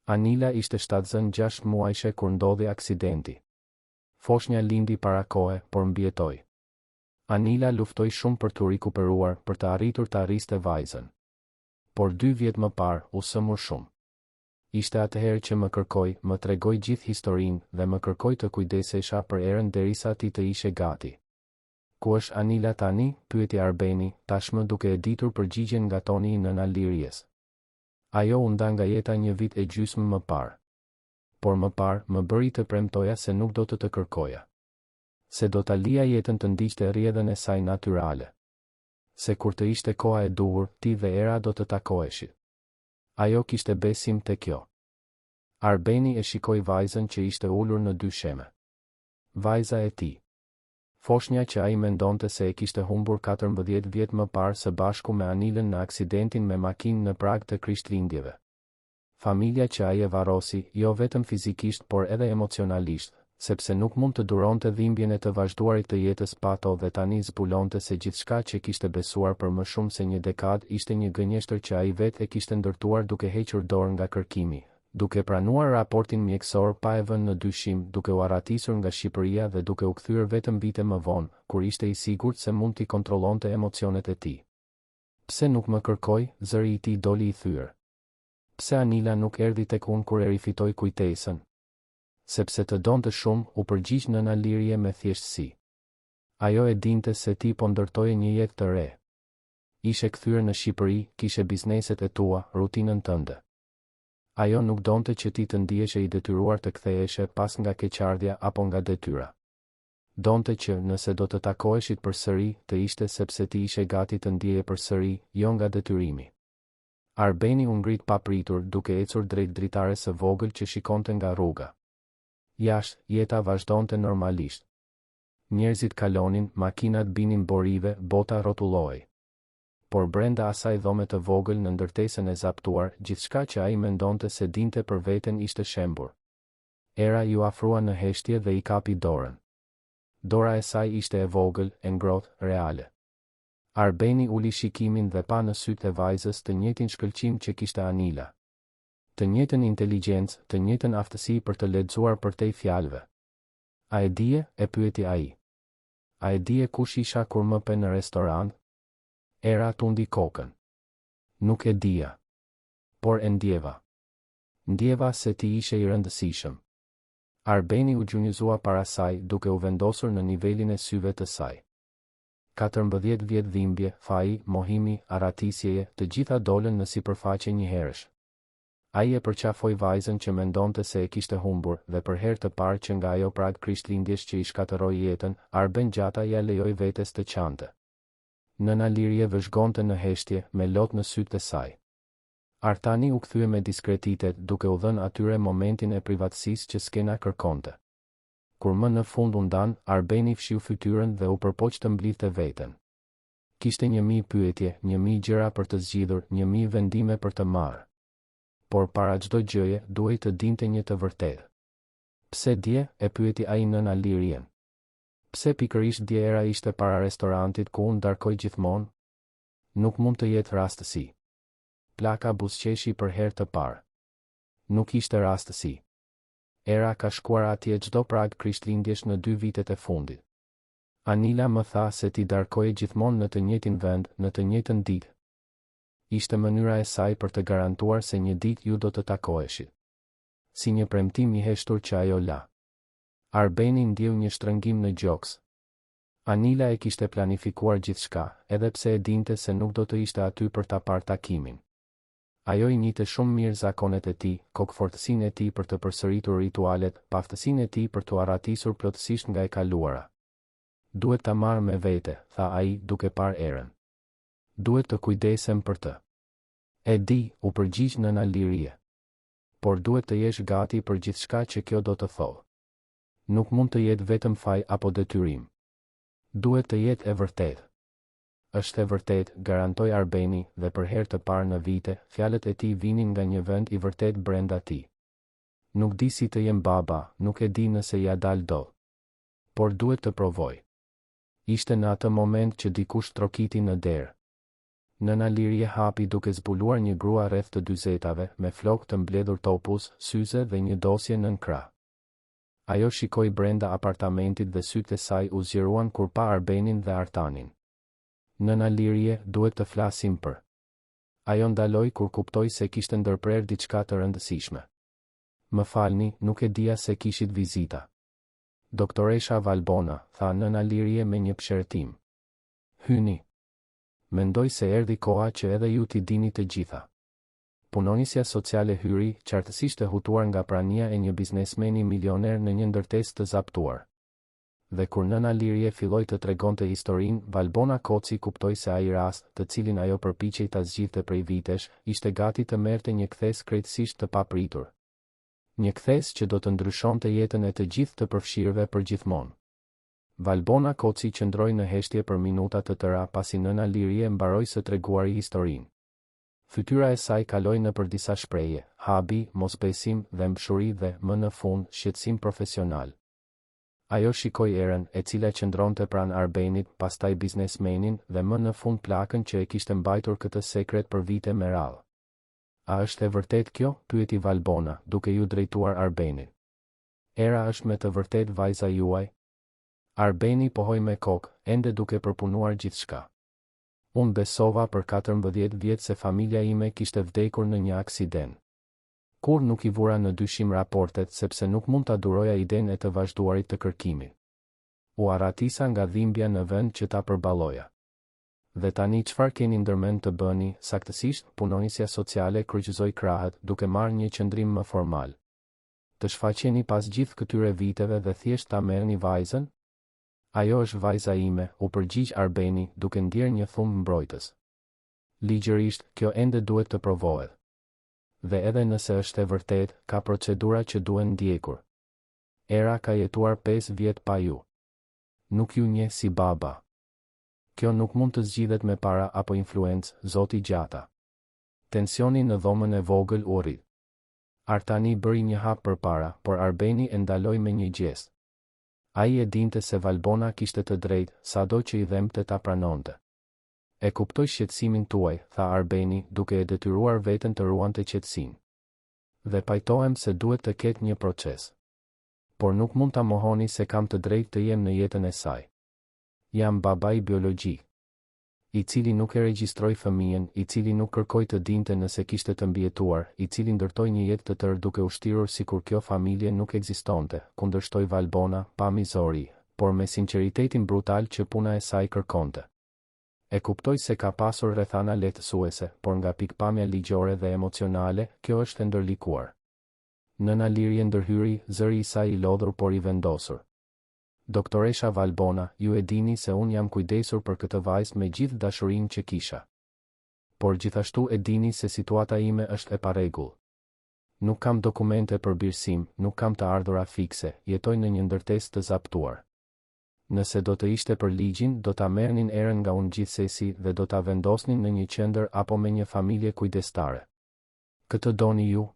Anila ishte 76 muajshe kur ndodhi aksidenti. Foshnja lindi para kohe, por mbijetoi. Anila luftoi shumë për të rikuperuar, për të arritur të arriste vajzën. Por 2 vjet më parë, u sëmur shumë. Ishte atëherë që më kërkoi, më tregoi gjithë historinë dhe më kërkoi të kujdesesha për Erën derisa ti të ishe gati. Ku është Anila tani? Pyeti Arbeni, tashmë duke e ditur përgjigjen nga toni i nëna Liries. Ajo u nda nga jeta 1 vit e gjysmë më parë. Por më parë, më bëri të premtoja se nuk do të kërkoja. Se do ta lija jetën të ndiqte rrjedhën e saj natyrale. Se kur të ishte koha e duhur, ti dhe Era do të takoheshit. Ajo kishte besim te kjo. Arbeni e shikoi vajzën që ishte ulur në dy sheme. Vajza e tij. Foshnja që ai mendonte se e kishte humbur 14 vjet më parë së bashku me Anilën në aksidentin me makinë në prag të Krishtlindjeve. Familja që ai e varrosi, jo vetëm fizikisht por edhe emocionalisht, sepse nuk mund të duronte dhimbjen e të vazhduarit të jetës pato dhe tani zbulonte se gjithçka që kishte besuar për më shumë se një dekadë ishte një gënjeshtër që ai vetë e kishte ndërtuar duke hequr dorë nga kërkimi, duke pranuar raportin mjekësor pa e vënë në dyshim, duke u arratisur nga Shqipëria dhe duke u kthyer vetëm vite më vonë, kur ishte i sigurt se mund t'i kontrollonte emocionet e tij. Pse nuk më kërkoi? Zëri i tij doli i thyer. Pse Anila nuk erdhi tek unë kur e rifitoi kujtesën? Sepse të donte shumë, u përgjigj nëna Lirie me thjeshtësi. Ajo e dinte se ti po ndërtoje një jetë të re. Ishe kthyer në Shqipëri, kishe bizneset e tua, rutinën tënde. Ajo nuk donte që ti të ndiheshe i detyruar të ktheheshe pas nga keqardhja apo nga detyra. Donte që nëse do të takoheshit përsëri, të ishte sepse ti ishe gati të ndiheje përsëri, jo nga detyrimi. Arbeni u ngrit papritur duke ecur drejt dritares së vogël që shikonte nga rruga. Jashtë, jeta vazhdonte normalisht. Njerëzit kalonin, makinat binin borive, bota rrotullohej. Por brenda asaj dhome të vogël në ndërtesën e zaptuar, gjithçka që ai mendonte se dinte për veten ishte shembur. Era ju afrua në heshtje dhe i kapi dorën. Dora e saj ishte e vogël, e ngrohtë, reale. Arbeni uli shikimin dhe pa në sytë e vajzës të njëjtin shkëlqim që kishte Anila. Të njëjtën inteligjencë, të njëjtën aftësi për të lexuar përtej fjalëve. A e dije? E pyeti ai. A e dije kush isha kur më pe në restorant? Era tundi kokën. Nuk e dija. Por e ndjeva. Ndjeva se ti ishe i rëndësishëm. Arbeni u gjunjëzua para saj duke u vendosur në nivelin e syve të saj. 14 vjet dhimbje, faji, mohimi, arratisjeje, të gjitha dolën në sipërfaqe njëherësh. Ai e përqafoi vajzën që mendonte se e kishte humbur dhe për herë të parë që nga ajo prag Krishtlindjes që i shkatërroi jetën, Arben Gjata ja lejoi vetes të qante. Nëna Lirie vëzhgonte në heshtje, me lot në sytë e saj. Artani u kthye me diskretitet duke u dhënë atyre momentin e privatësisë që skena kërkonte. Kur më në fund u ndan, Arbeni fshiu fytyrën dhe u përpoq të mblidhte veten. Kishte 1000 pyetje, 1000 gjëra për të zgjidhur, 1000 vendime për të marrë. Por para çdo gjëje, duhej të dinte një të vërtetë. Pse dje? E pyeti ai nëna Lirien. Pse pikërisht dje era ishte para restorantit ku unë darkoj gjithmonë? Nuk mund të jetë rastësi. Plaka buzëqeshi për herë të parë. Nuk ishte rastësi. Era ka shkuar atje çdo prag Krishtlindjesh në 2 vitet e fundit. Anila më tha se ti darkoje gjithmonë në të njëjtin vend, në të njëjtën ditë. Ishte mënyra e saj për të garantuar se një ditë ju do të takoheshit. Si një premtim i heshtur që ajo la. Arbeni ndjeu një shtrëngim në gjoks. Anila e kishte planifikuar gjithçka, edhe pse e dinte se nuk do të ishte aty për ta parë takimin. Ajo i njihte shumë mirë zakonet e tij, kokëfortësinë e tij për të përsëritur ritualet, paftësinë e tij për të arratisur plotësisht nga e kaluara. Duhet ta marr me vete, tha ai duke parë erën. Duhet të kujdesem për të. E di, u përgjigj nëna Lirie. Por duhet të jesh gati për gjithçka që kjo do të thotë. Nuk mund të jetë vetëm faj apo detyrim. Duhet të jetë e vërtetë. Është e vërtetë, garantoi Arbeni, dhe për herë të parë në vite, fjalët e tij vinin nga një vend i vërtet brenda tij. Nuk di si të jem baba, nuk e di nëse ja dal dot. Por duhet të provoj. Ishte në atë moment që dikush trokiti në derë. Nëna Lirie hapi duke zbuluar një grua rreth të 40-tave, me flokë të mbledhur topuz, syze dhe një dosje nën krah. Ajo shikoi brenda apartamentit dhe sytë e saj u zgjeruan kur pa Arbenin dhe Artanin. Nëna Lirie, duhet të flasim për. Ajo ndaloi kur kuptoi se kishte ndërprer diçka të rëndësishme. Më falni, nuk e dija se kishit vizita. Doktoresha Valbona, tha nëna Lirie me një pëshertim. Hyni. Mendoj se erdhi koha që edhe ju t'i dini të gjitha. Punonisja sociale hyri, qartësisht e hutuar nga prania e një biznesmeni milioner në një ndërtesë të zaptuar. Dhe kur nëna Lirie filloi të tregonte historinë, Valbona Koci kuptoi se ai rast, të cilin ajo përpiqej ta zgjidhte prej vitesh, ishte gati të merrte një kthes krejtësisht të papritur. Një kthes që do të ndryshonte jetën e të gjithë të përfshirëve për gjithmonë. Valbona Koci qëndroi në heshtje për minuta të tëra pasi nëna Lirie mbaroi së treguari historinë. Fytyra e saj kaloi nëpër disa shprehje, habi, mosbesim dhe mshuri dhe, më në fund, shqetësim profesional. Ajo shikoi Erën, e cila qëndronte pranë Arbenit, pastaj biznesmenin dhe më në fund plakën që e kishte mbajtur këtë sekret për vite me radhë. A është e vërtet kjo? Pyeti Valbona, duke ju drejtuar Arbenit. Era është me të vërtet vajza juaj? Arbeni pohoi me kokë, ende duke përpunuar gjithçka. Unë besova për 14 vjet se familja ime kishte vdekur në një aksident. Kur nuk i vura në dyshim raportet sepse nuk mund ta duroja idenë e të vazhduarit të kërkimit. U arratisa nga dhimbja në vend që ta përballoja. Dhe tani çfarë keni ndërmend të bëni? Saktësisht, punonjësia sociale kryqëzoi krahët, duke marrë një qëndrim më formal. Të shfaqeni pas gjithë këtyre viteve dhe thjesht ta merrni vajzën? Ajo është vajza ime, u përgjigj Arbeni, duke ndjerë një thumë mbrojtës. Ligjërisht, kjo ende duhet të provohet. Dhe edhe nëse është e vërtet, ka procedura që duhen ndjekur. Era ka jetuar 5 vjet pa ju. Nuk ju njeh si baba. Kjo nuk mund të zgjidhet me para apo influencë, zoti gjata. Tensioni në dhomën e vogël u rrit. Artani bëri një hap përpara, por Arbeni e ndaloi me një gjest. Ai e dinte se Valbona kishte të drejtë, sado që i dhemte ta pranonte. E kuptoj shqetësimin tuaj, tha Arbeni, duke e detyruar veten të ruante qetësinë. Dhe pajtohem se duhet të ketë një proces. Por nuk mund ta mohoni se kam të drejtë të jem në jetën e saj. Jam babai biologjik, i cili nuk e regjistroi fëmijën, i cili nuk kërkoi të dinte nëse kishte të mbijetuar, i cili ndërtoi një jetë të tërë duke ushtirur sikur kjo familje nuk ekzistonte, kundërshtoi Valbona, pa mizori, por me sinqeritetin brutal që puna e saj kërkonte. E kuptoj se ka pasur rrethana lehtësuese, por nga pikpamja ligjore dhe emocionale, kjo është e ndërlikuar. Nëna Lirie ndërhyri, zëri i saj i lodhur por i vendosur. Doktoresha Valbona, ju e dini se unë jam kujdesur për këtë vajzë me gjithë dashurinë që kisha. Por gjithashtu e dini se situata ime është e parregull. Nuk kam dokumente për birësim, nuk kam të ardhura fikse, jetoj në një ndërtesë të zaptuar. Nëse do të ishte për ligjin, do ta merrnin Erën nga unë gjithsesi dhe do ta vendosnin në një qendër apo me një familje kujdestare. Këtë doni ju?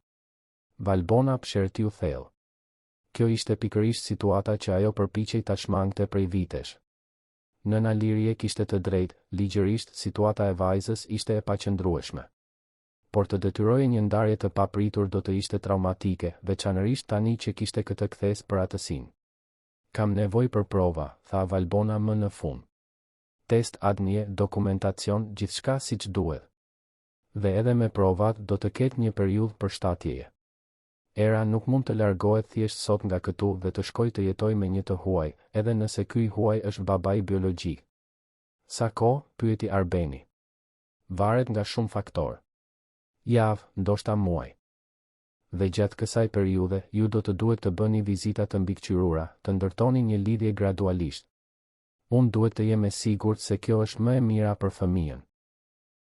Valbona pshertiu thellë. Kjo ishte pikërisht situata që ajo përpiqej ta shmangte prej vitesh. Nëna Lirie kishte të drejtë, ligjërisht situata e vajzës ishte e paqëndrueshme. Por të detyroje një ndarje të papritur do të ishte traumatike, veçanërisht tani që kishte këtë kthes për atësinë. Kam nevojë për prova, tha Valbona më në fund. Test ADN, dokumentacion, gjithçka siç duhet. Dhe edhe me provat do të ketë një periudhë përshtatjeje. Era nuk mund të largohet thjesht sot nga këtu dhe të shkoj të jetoj me një të huaj, edhe nëse ky huaj është babai biologjik. Sa kohë? Pyeti Arbeni. Varet nga shumë faktorë. Javë, ndoshta muaj. Dhe gjatë kësaj periudhe, ju do të duhet të bëni vizita të mbikëqyrura, të ndërtoni një lidhje gradualisht. Unë duhet të jem e sigurt se kjo është më e mira për fëmijën.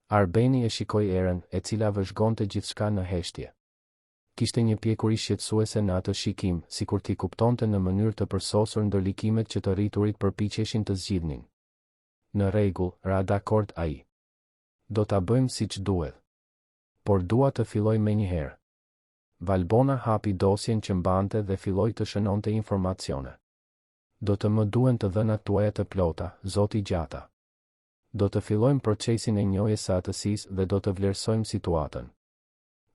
Arbeni e shikoi Erën, e cila vëzhgonte gjithçka në heshtje. Kishte një pjekuri shqetësuese në atë shikim, sikur t'i kuptonte në mënyrë të përsosur ndërlikimet që të rriturit përpiqeshin të zgjidhnin. Në rregull, ra dakord ai. Do ta bëjmë siç duhet. Por dua të filloj menjëherë. Valbona hapi dosjen që mbante dhe filloi të shënonte informacione. Do të më duhen të dhënat tuaja të plota, zoti gjata. Do të fillojmë procesin e njohjes së atësisë dhe do të vlerësojmë situatën.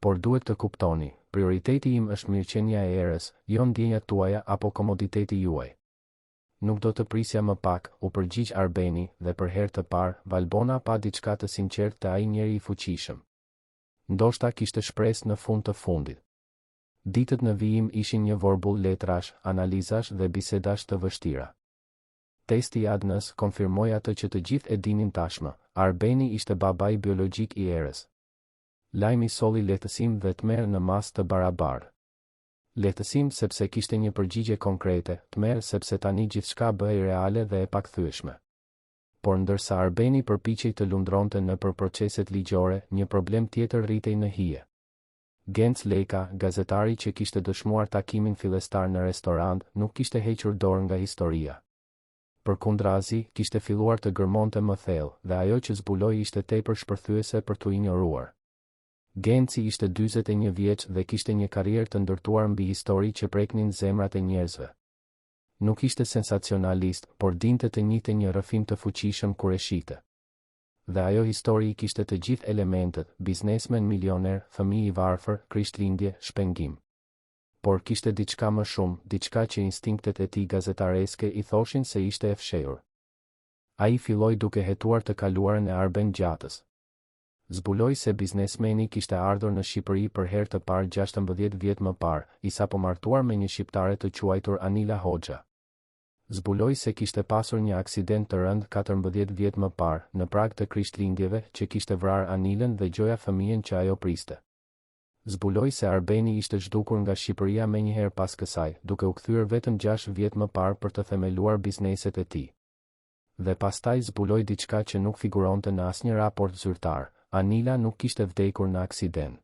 Por duhet të kuptoni, prioriteti im është mirëqenia e Erës, jo ndjenjat tuaja apo komoditeti juaj. Nuk do të prisja më pak, u përgjigj Arbeni, dhe për herë të parë, Valbona pa diçka të sinqertë te ai njeri i fuqishëm. Ndoshta kishte shpresë në fund të fundit. Ditët në vijim ishin një vorbull letrash, analizash dhe bisedash të vështira. Testi i ADN-s konfirmoi atë që të gjithë e dinin tashmë, Arbeni ishte babai biologjik i Erës. Lajmi solli lehtësim dhe tmerr në masë të barabartë. Lehtësim sepse kishte një përgjigje konkrete, tmerr sepse tani gjithçka bëhej reale dhe e pakthyeshme. Por ndërsa Arbeni përpiqej të lundronte nëpër proceset ligjore, një problem tjetër rritej në hije. Genc Leka, gazetari që kishte dëshmuar takimin fillestar në restorant, nuk kishte hequr dorë nga historia. Përkundrazi, kishte filluar të gërmonte më thellë, dhe ajo që zbuloi ishte tepër shpërthyese për t'u injoruar. Genci ishte 41 vjeç dhe kishte një karrierë të ndërtuar mbi histori që preknin zemrat e njerëzve. Nuk ishte sensacionalist, por dinte të njihte një rrëfim të fuqishëm kur e shite. Dhe ajo histori kishte të gjithë elementet: biznesmen milioner, fëmijë i varfër, krishtlindje, shpengim. Por kishte diçka më shumë, diçka që instinktet e tij gazetareske i thoshin se ishte e fshehur. Ai filloi duke hetuar të kaluarën e Arben Gjatës. Zbuloi se biznesmeni kishte ardhur në Shqipëri për herë të parë 16 vjet më parë, i sapo martuar me një shqiptare të quajtur Anila Hoxha. Zbuloi se kishte pasur një aksident të rënd 14 vjet më parë, në prag të krishtlindjeve, që kishte vrarë Anilën dhe gjoja fëmijën që ajo priste. Zbuloi se Arbeni ishte zhdukur nga Shqipëria menjëherë pas kësaj, duke u kthyer vetëm 6 vjet më parë për të themeluar bizneset e tij. Dhe pastaj zbuloi diçka që nuk figuronte në asnjë raport zyrtar: Anila nuk kishte vdekur në aksident.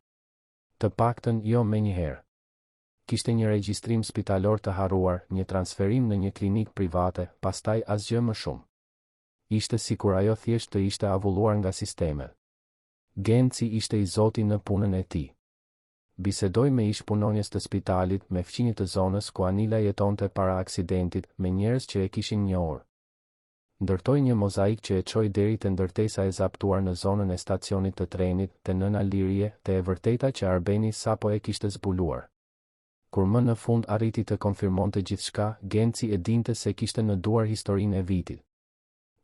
Të paktën jo menjëherë. Kishte një regjistrim spitalor të harruar, një transferim në një klinikë private, pastaj asgjë më shumë. Ishte sikur ajo thjesht të ishte avulluar nga sistemet. Genci ishte i zoti në punën e tij. Bisedoi me ish-punonjes të spitalit, me fqinjë të zonës ku Anila jetonte para aksidentit, me njerëz që e kishin njohur. Ndërtoi një mozaik që e çoi deri te ndërtesa e zaptuar në zonën e stacionit të trenit, te Nëna Lirie, te e vërteta që Arbeni sapo e kishte zbuluar. Kur më në fund arriti të konfirmonte gjithçka, Genci e dinte se kishte në duar historinë e vitit.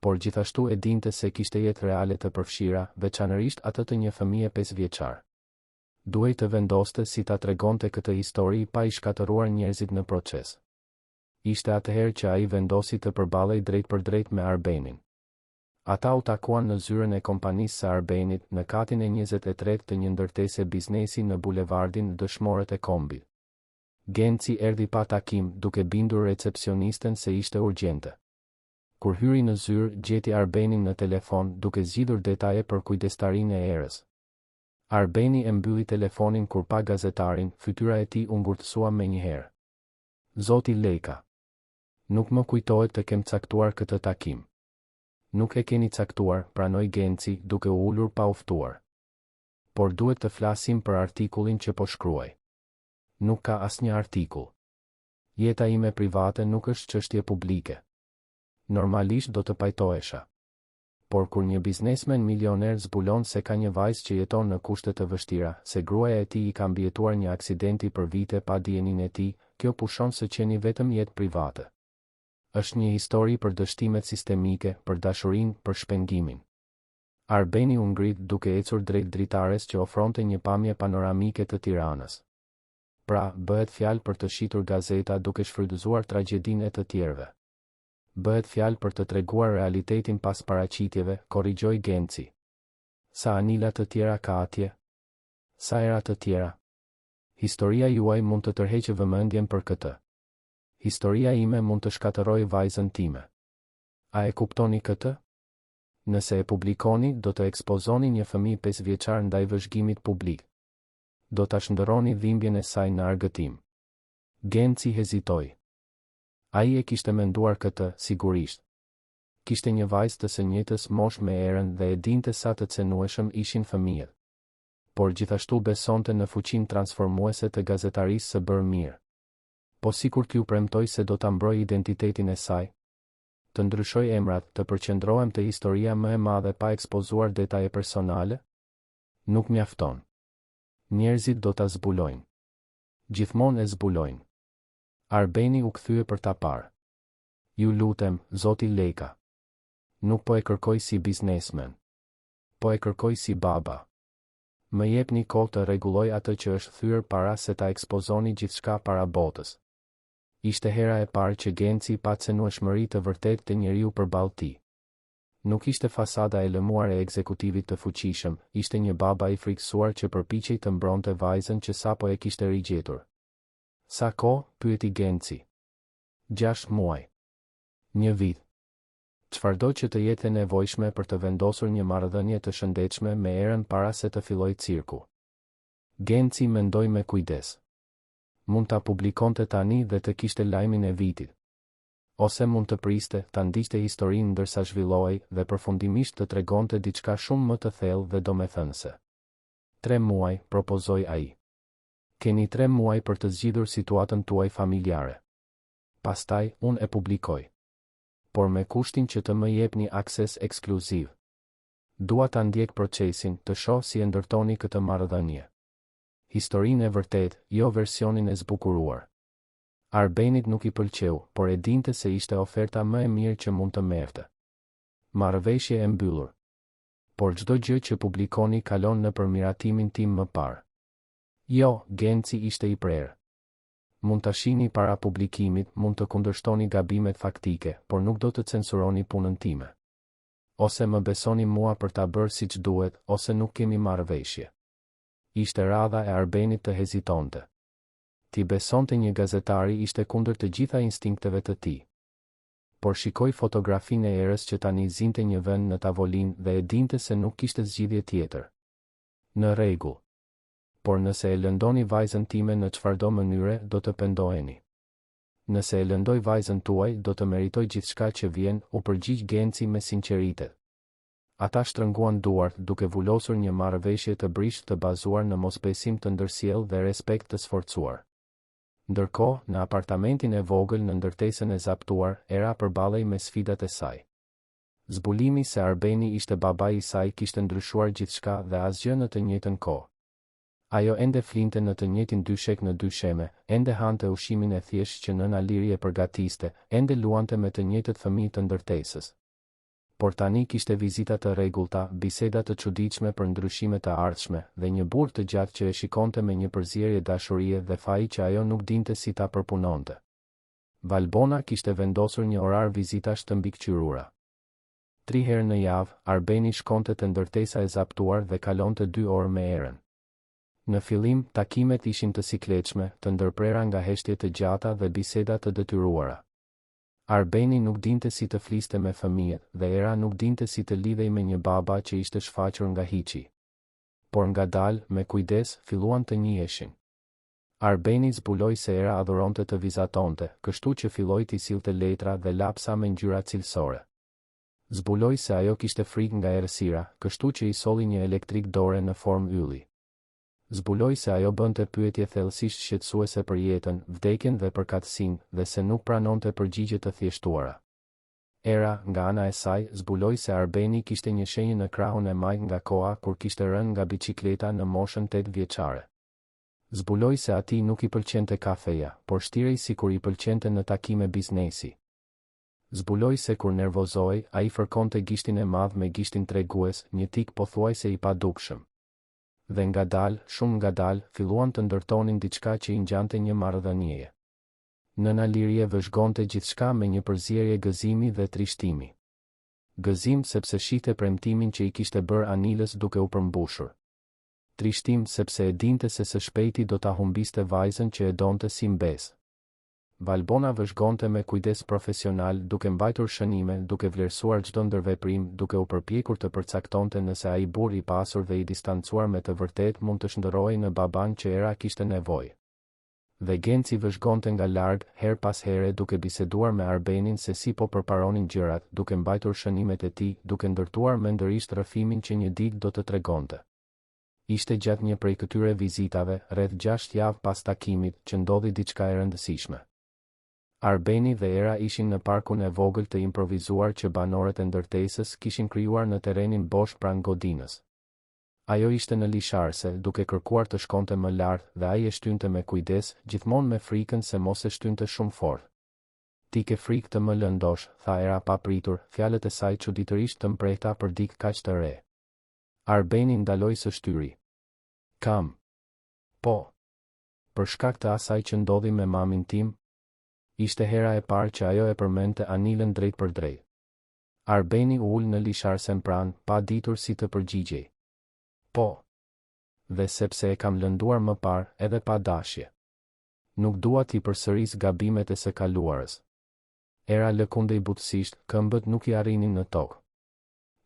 Por gjithashtu e dinte se kishte jetë reale të përfshira, veçanërisht atë të një fëmije 5 vjeçar. Duhej të vendoste si ta tregonte këtë histori pa i shkatëruar njerëzit në proces. Ishte atëherë që ai vendosi të përballej drejt për drejt me Arbenin. Ata u takuan në zyrën e kompanisë së Arbenit, në katin e 23 të një ndërtese biznesi në bulevardin Dëshmorët e Kombit. Genci erdhi pa takim, duke bindur recepcionisten se ishte urgjente. Kur hyri në zyrë, gjeti Arbenin në telefon, duke zgjidhur detaje për kujdestarinë e erës. Arbeni e mbylli telefonin kur pa gazetarin, fytyra e tij u ngurtësua menjëherë. Zoti Leka. Nuk më kujtohet të kem caktuar këtë takim. Nuk e keni caktuar, pranoi Genci, duke u ulur pa u ftuar. Por duhet të flasim për artikullin që po shkruaj. Nuk ka asnjë artikull. Jeta ime private nuk është çështje publike. Normalisht do të pajtohesha. Por kur një biznesmen milioner zbulon se ka një vajzë që jeton në kushte të vështira, se gruaja e tij i ka mbijetuar një aksidenti për vite pa dijenin e tij, kjo pushon se qeni vetëm jetë private. Është një histori për dështimet sistemike, për dashurinë, për shpengimin. Arbeni u ngrit duke ecur drejt dritares që ofronte një pamje panoramike të Tiranës. Pra, bëhet fjalë për të shitur gazeta duke shfrytëzuar tragjedinë e të tjerëve. Bëhet fjalë për të treguar realitetin pas paraqitjeve, korrigjoi Genci. Sa Anila të tjera ka atje? Sa era të tjera? Historia juaj mund të tërheqë vëmendjen për këtë. Historia ime mund të shkatërrojë vajzën time. A e kuptoni këtë? Nëse e publikoni, do të ekspozoni një fëmijë 5 vjeçar ndaj vëzhgimit publik. Do ta shndërroni dhimbjen e saj në argëtim. Genci hezitoi. Ai e kishte menduar këtë, sigurisht. Kishte një vajzë të së njëjtës moshë me erën dhe e dinte sa të cenueshëm ishin fëmijët. Por gjithashtu besonte në fuqinë transformuese të gazetarisë së bërë mirë. Po sikur t'ju premtoj se do ta mbroj identitetin e saj, të ndryshoj emrat, të përqendrohem te historia më e madhe pa ekspozuar detaje personale? Nuk mjafton. Njerëzit do ta zbulojnë. Gjithmonë e zbulojnë. Arbeni u kthye për ta parë. Ju lutem, zoti Leka. Nuk po e kërkoj si biznesmen. Po e kërkoj si baba. Më jepni kohë të rregulloj atë që është thyer para se ta ekspozoni gjithçka para botës. Ishte hera e parë që Genci pa cenueshmëri të vërtetë të njeriu përballë tij. Nuk ishte fasada e lëmuar e ekzekutivit të fuqishëm, ishte një baba i frikësuar që përpiqej të mbronte vajzën që sapo e kishte rigjetur. Sa kohë? Pyeti Genci. 6 muaj. 1 vit. Çfarëdo që të jetë e nevojshme për të vendosur një marrëdhënie të shëndetshme me erën para se të fillojë cirku. Genci mendoi me kujdes. Mund ta publikonte tani dhe të kishte lajmin e vitit. Ose mund të priste, ta ndiqte historinë ndërsa zhvillohej dhe përfundimisht të tregonte diçka shumë më të thellë dhe domethënëse. 3 muaj, propozoi ai. Keni 3 muaj për të zgjidhur situatën tuaj familjare. Pastaj, unë e publikoj. Por me kushtin që të më jepni akses ekskluziv. Dua ta ndjek procesin, të shoh si e ndërtoni këtë marrëdhënie. Historinë e vërtet, jo versionin e zbukuruar. Arbenit nuk i pëlqeu, por e dinte se ishte oferta më e mirë që mund të merrte. Marrëveshje e mbyllur. Por çdo gjë që publikoni kalon në përmiratimin tim më parë. Jo, Genci ishte i prerë. Mund ta shihni para publikimit, mund të kundërshtoni gabimet faktike, por nuk do të censuroni punën time. Ose më besoni mua për ta bërë siç duhet, ose nuk kemi marrëveshje. Ishte radha e Arbenit të hezitonte. Ti besonte një gazetari ishte kundër të gjitha instinkteve të tij. Por shikoi fotografinë e erës që tani zinte një vend në tavolinë dhe e dinte se nuk kishte zgjidhje tjetër. Në rregull. Por nëse e lëndoni vajzën time në çfarëdo mënyre, do të pendoheni. Nëse e lëndoj vajzën tuaj, do të meritoj gjithçka që vjen, u përgjigj Genci me sinqeritet. Ata shtrënguan duart, duke vulosur një marrëveshje të brisht të bazuar në mosbesim të ndërsjellë dhe respekt të sforcuar. Ndërkohë, në apartamentin e vogël në ndërtesën e zaptuar, Era përballej me sfidat e saj. Zbulimi se Arbeni ishte babai i saj kishte ndryshuar gjithçka dhe asgjë në të njëjtën kohë. Ajo ende flinte në të njëjtin dyshek në dysheme, ende hante ushimin e thjesht që nëna Liri e përgatiste, ende luante me të njëjtët fëmijë të ndërtesës. Por tani kishte vizita të rregullta, biseda të çuditshme për ndryshime të ardhshme dhe një burr të gjatë që e shikonte me një përzierje dashurie dhe faji që ajo nuk dinte si ta përpunonte. Valbona kishte vendosur një orar vizitash të mbikëqyrura. 3 herë në javë, Arbeni shkonte te ndërtesa e zaptuar dhe kalonte 2 orë me Erën. Në fillim, takimet ishin të sikletshme, të ndërprera nga heshtje të gjata dhe biseda të detyruara. Arbeni nuk dinte si të fliste me fëmijët dhe Era nuk dinte si të lidhej me një baba që ishte shfaqur nga hiçi. Por ngadalë, me kujdes, filluan të njiheshin. Arbeni zbuloi se Era adhuronte të vizatonte, kështu që filloi t'i sillte letra dhe lapsa me ngjyra cilësore. Zbuloi se ajo kishte frikë nga errësira, kështu që i solli një elektrik dore në formë ylli. Zbuloi se ajo bënte pyetje thellësisht shqetësuese për jetën, vdekjen dhe përkatësinë, dhe se nuk pranonte përgjigje të thjeshtuara. Era, nga ana e saj, zbuloi se Arbeni kishte një shenjë në krahun e majt nga koha kur kishte rënë nga bicikleta në moshën 8 vjeçare. Zbuloi se atij nuk i pëlqente kafeja, por shtirej sikur i pëlqente në takime biznesi. Zbuloi se kur nervozohej, ai fërkonte gishtin e madh me gishtin tregues, një tik pothuajse i padukshëm. Dhe ngadalë, shumë ngadalë, filluan të ndërtonin diçka që i ngjante një marrëdhënie. Nëna Lirie vëzhgonte gjithçka me një përzierje gëzimi dhe trishtimi. Gëzim sepse shihte premtimin që i kishte bërë Anilës duke u përmbushur. Trishtim sepse e dinte se së shpejti do ta humbiste vajzën që e donte si mbes. Valbona vëzhgonte me kujdes profesional, duke mbajtur shënime, duke vlerësuar çdo ndërveprim, duke u përpjekur të përcaktonte nëse ai burr i pasur dhe i distancuar me të vërtet mund të shndërrohej në baban që Era kishte nevojë. Dhe Genci vëzhgonte nga larg, her pas here, duke biseduar me Arbenin se si po përparonin gjërat, duke mbajtur shënimet e tij, duke ndërtuar mendërisht rrëfimin që një ditë do të tregonte. Ishte gjatë një prej këtyre vizitave, rreth 6 javë pas takimit, që ndodhi diçka e rëndësishme. Arbeni dhe Era ishin në parkun e vogël të improvizuar që banorët e ndërtesës kishin krijuar në terrenin bosh pranë godinës. Ajo ishte në lisharse, duke kërkuar të shkonte më lart dhe ai e shtynte me kujdes, gjithmonë me frikën se mos e shtynte shumë fort. Ti ke frikë të më lëndosh, tha Era pa pritur, fjalët e saj çuditërisht të mprehta për dikë kaq të re. Arbeni ndaloi së shtyri. Kam. Po. Për shkak të asaj që ndodhi me mamin tim, ishte hera e parë që ajo e përmendte Anilën drejt për drejt. Arbeni u ul në lisharsen pranë, pa ditur si të përgjigjej. Po. Dhe sepse e kam lënduar më parë, edhe pa dashje. Nuk dua t'i përsëris gabimet e së kaluarës. Era lëkundej butësisht, këmbët nuk i arrinin në tokë.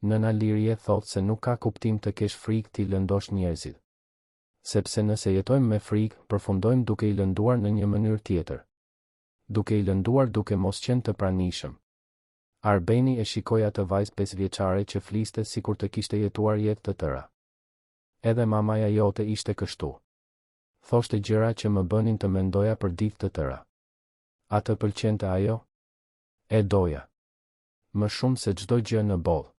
Nëna Lirie thotë se nuk ka kuptim të kesh frikë t'i lëndosh njerëzit. Sepse nëse jetojmë me frikë, përfundojmë duke i lënduar në një mënyrë tjetër. Duke i lënduar duke mos qenë të pranishëm. Arbeni e shikoi atë vajzë 5 vjeçare që fliste sikur të kishte jetuar jetë të tëra. Edhe mamaja jote ishte kështu. Thoshte gjëra që më bënin të mendoja për ditë të tëra. A të pëlqente ajo? E doja. Më shumë se çdo gjë në botë.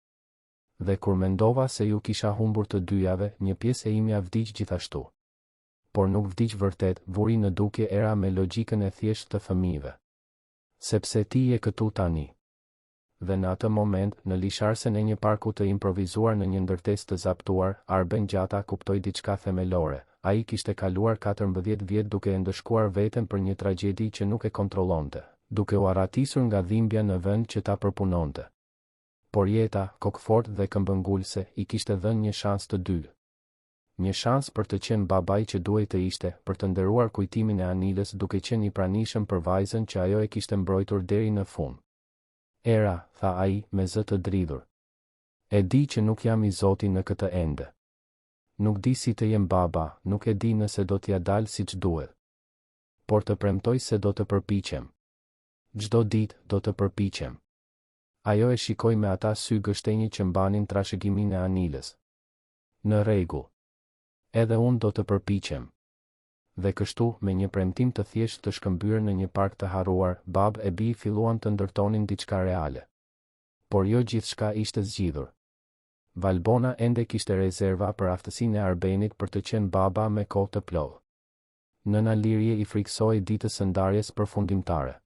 Dhe kur mendova se ju kisha humbur të dyjave, një pjesë e imja vdiq gjithashtu. Por nuk vdiq vërtet, vuri në dukje era me logjikën e thjeshtë të fëmijëve. Sepse ti je këtu tani. Dhe në atë moment, në lisharsen e një parku të improvizuar në një ndërtesë të zaptuar, Arben Gjata kuptoi diçka themelore. Ai kishte kaluar 14 vjet duke e ndëshkuar veten për një tragjedi që nuk e kontrollonte, duke u arratisur nga dhimbja në vend që ta përpunonte. Por jeta, kokfort dhe këmbëngulse, i kishte dhënë një shans të dytë. Një shans për të qenë babai që duhej të ishte, për të nderuar kujtimin e Anilës duke qenë i pranishëm për vajzën që ajo e kishte mbrojtur deri në fund. Era, tha ai, me zë të dridhur. E di që nuk jam i Zoti në këtë ende. Nuk di si të jem baba, nuk e di nëse do t'ja dalë siç duhet. Por të premtoj se do të përpiqem. Çdo ditë do të përpiqem. Ajo e shikoi me ata sy gështenjë që mbanin trashëgimin e Anilës. Në rregull. Edhe unë do të përpiqem. Dhe kështu, me një premtim të thjeshtë të shkëmbyer në një park të harruar, babë e bi filluan të ndërtonin diçka reale. Por jo gjithçka ishte zgjidhur. Valbona ende kishte rezerva për aftësinë e Arbenit për të qenë baba me kohë të plotë. Nëna Lirje i friksoi ditës së ndarjes përfundimtare.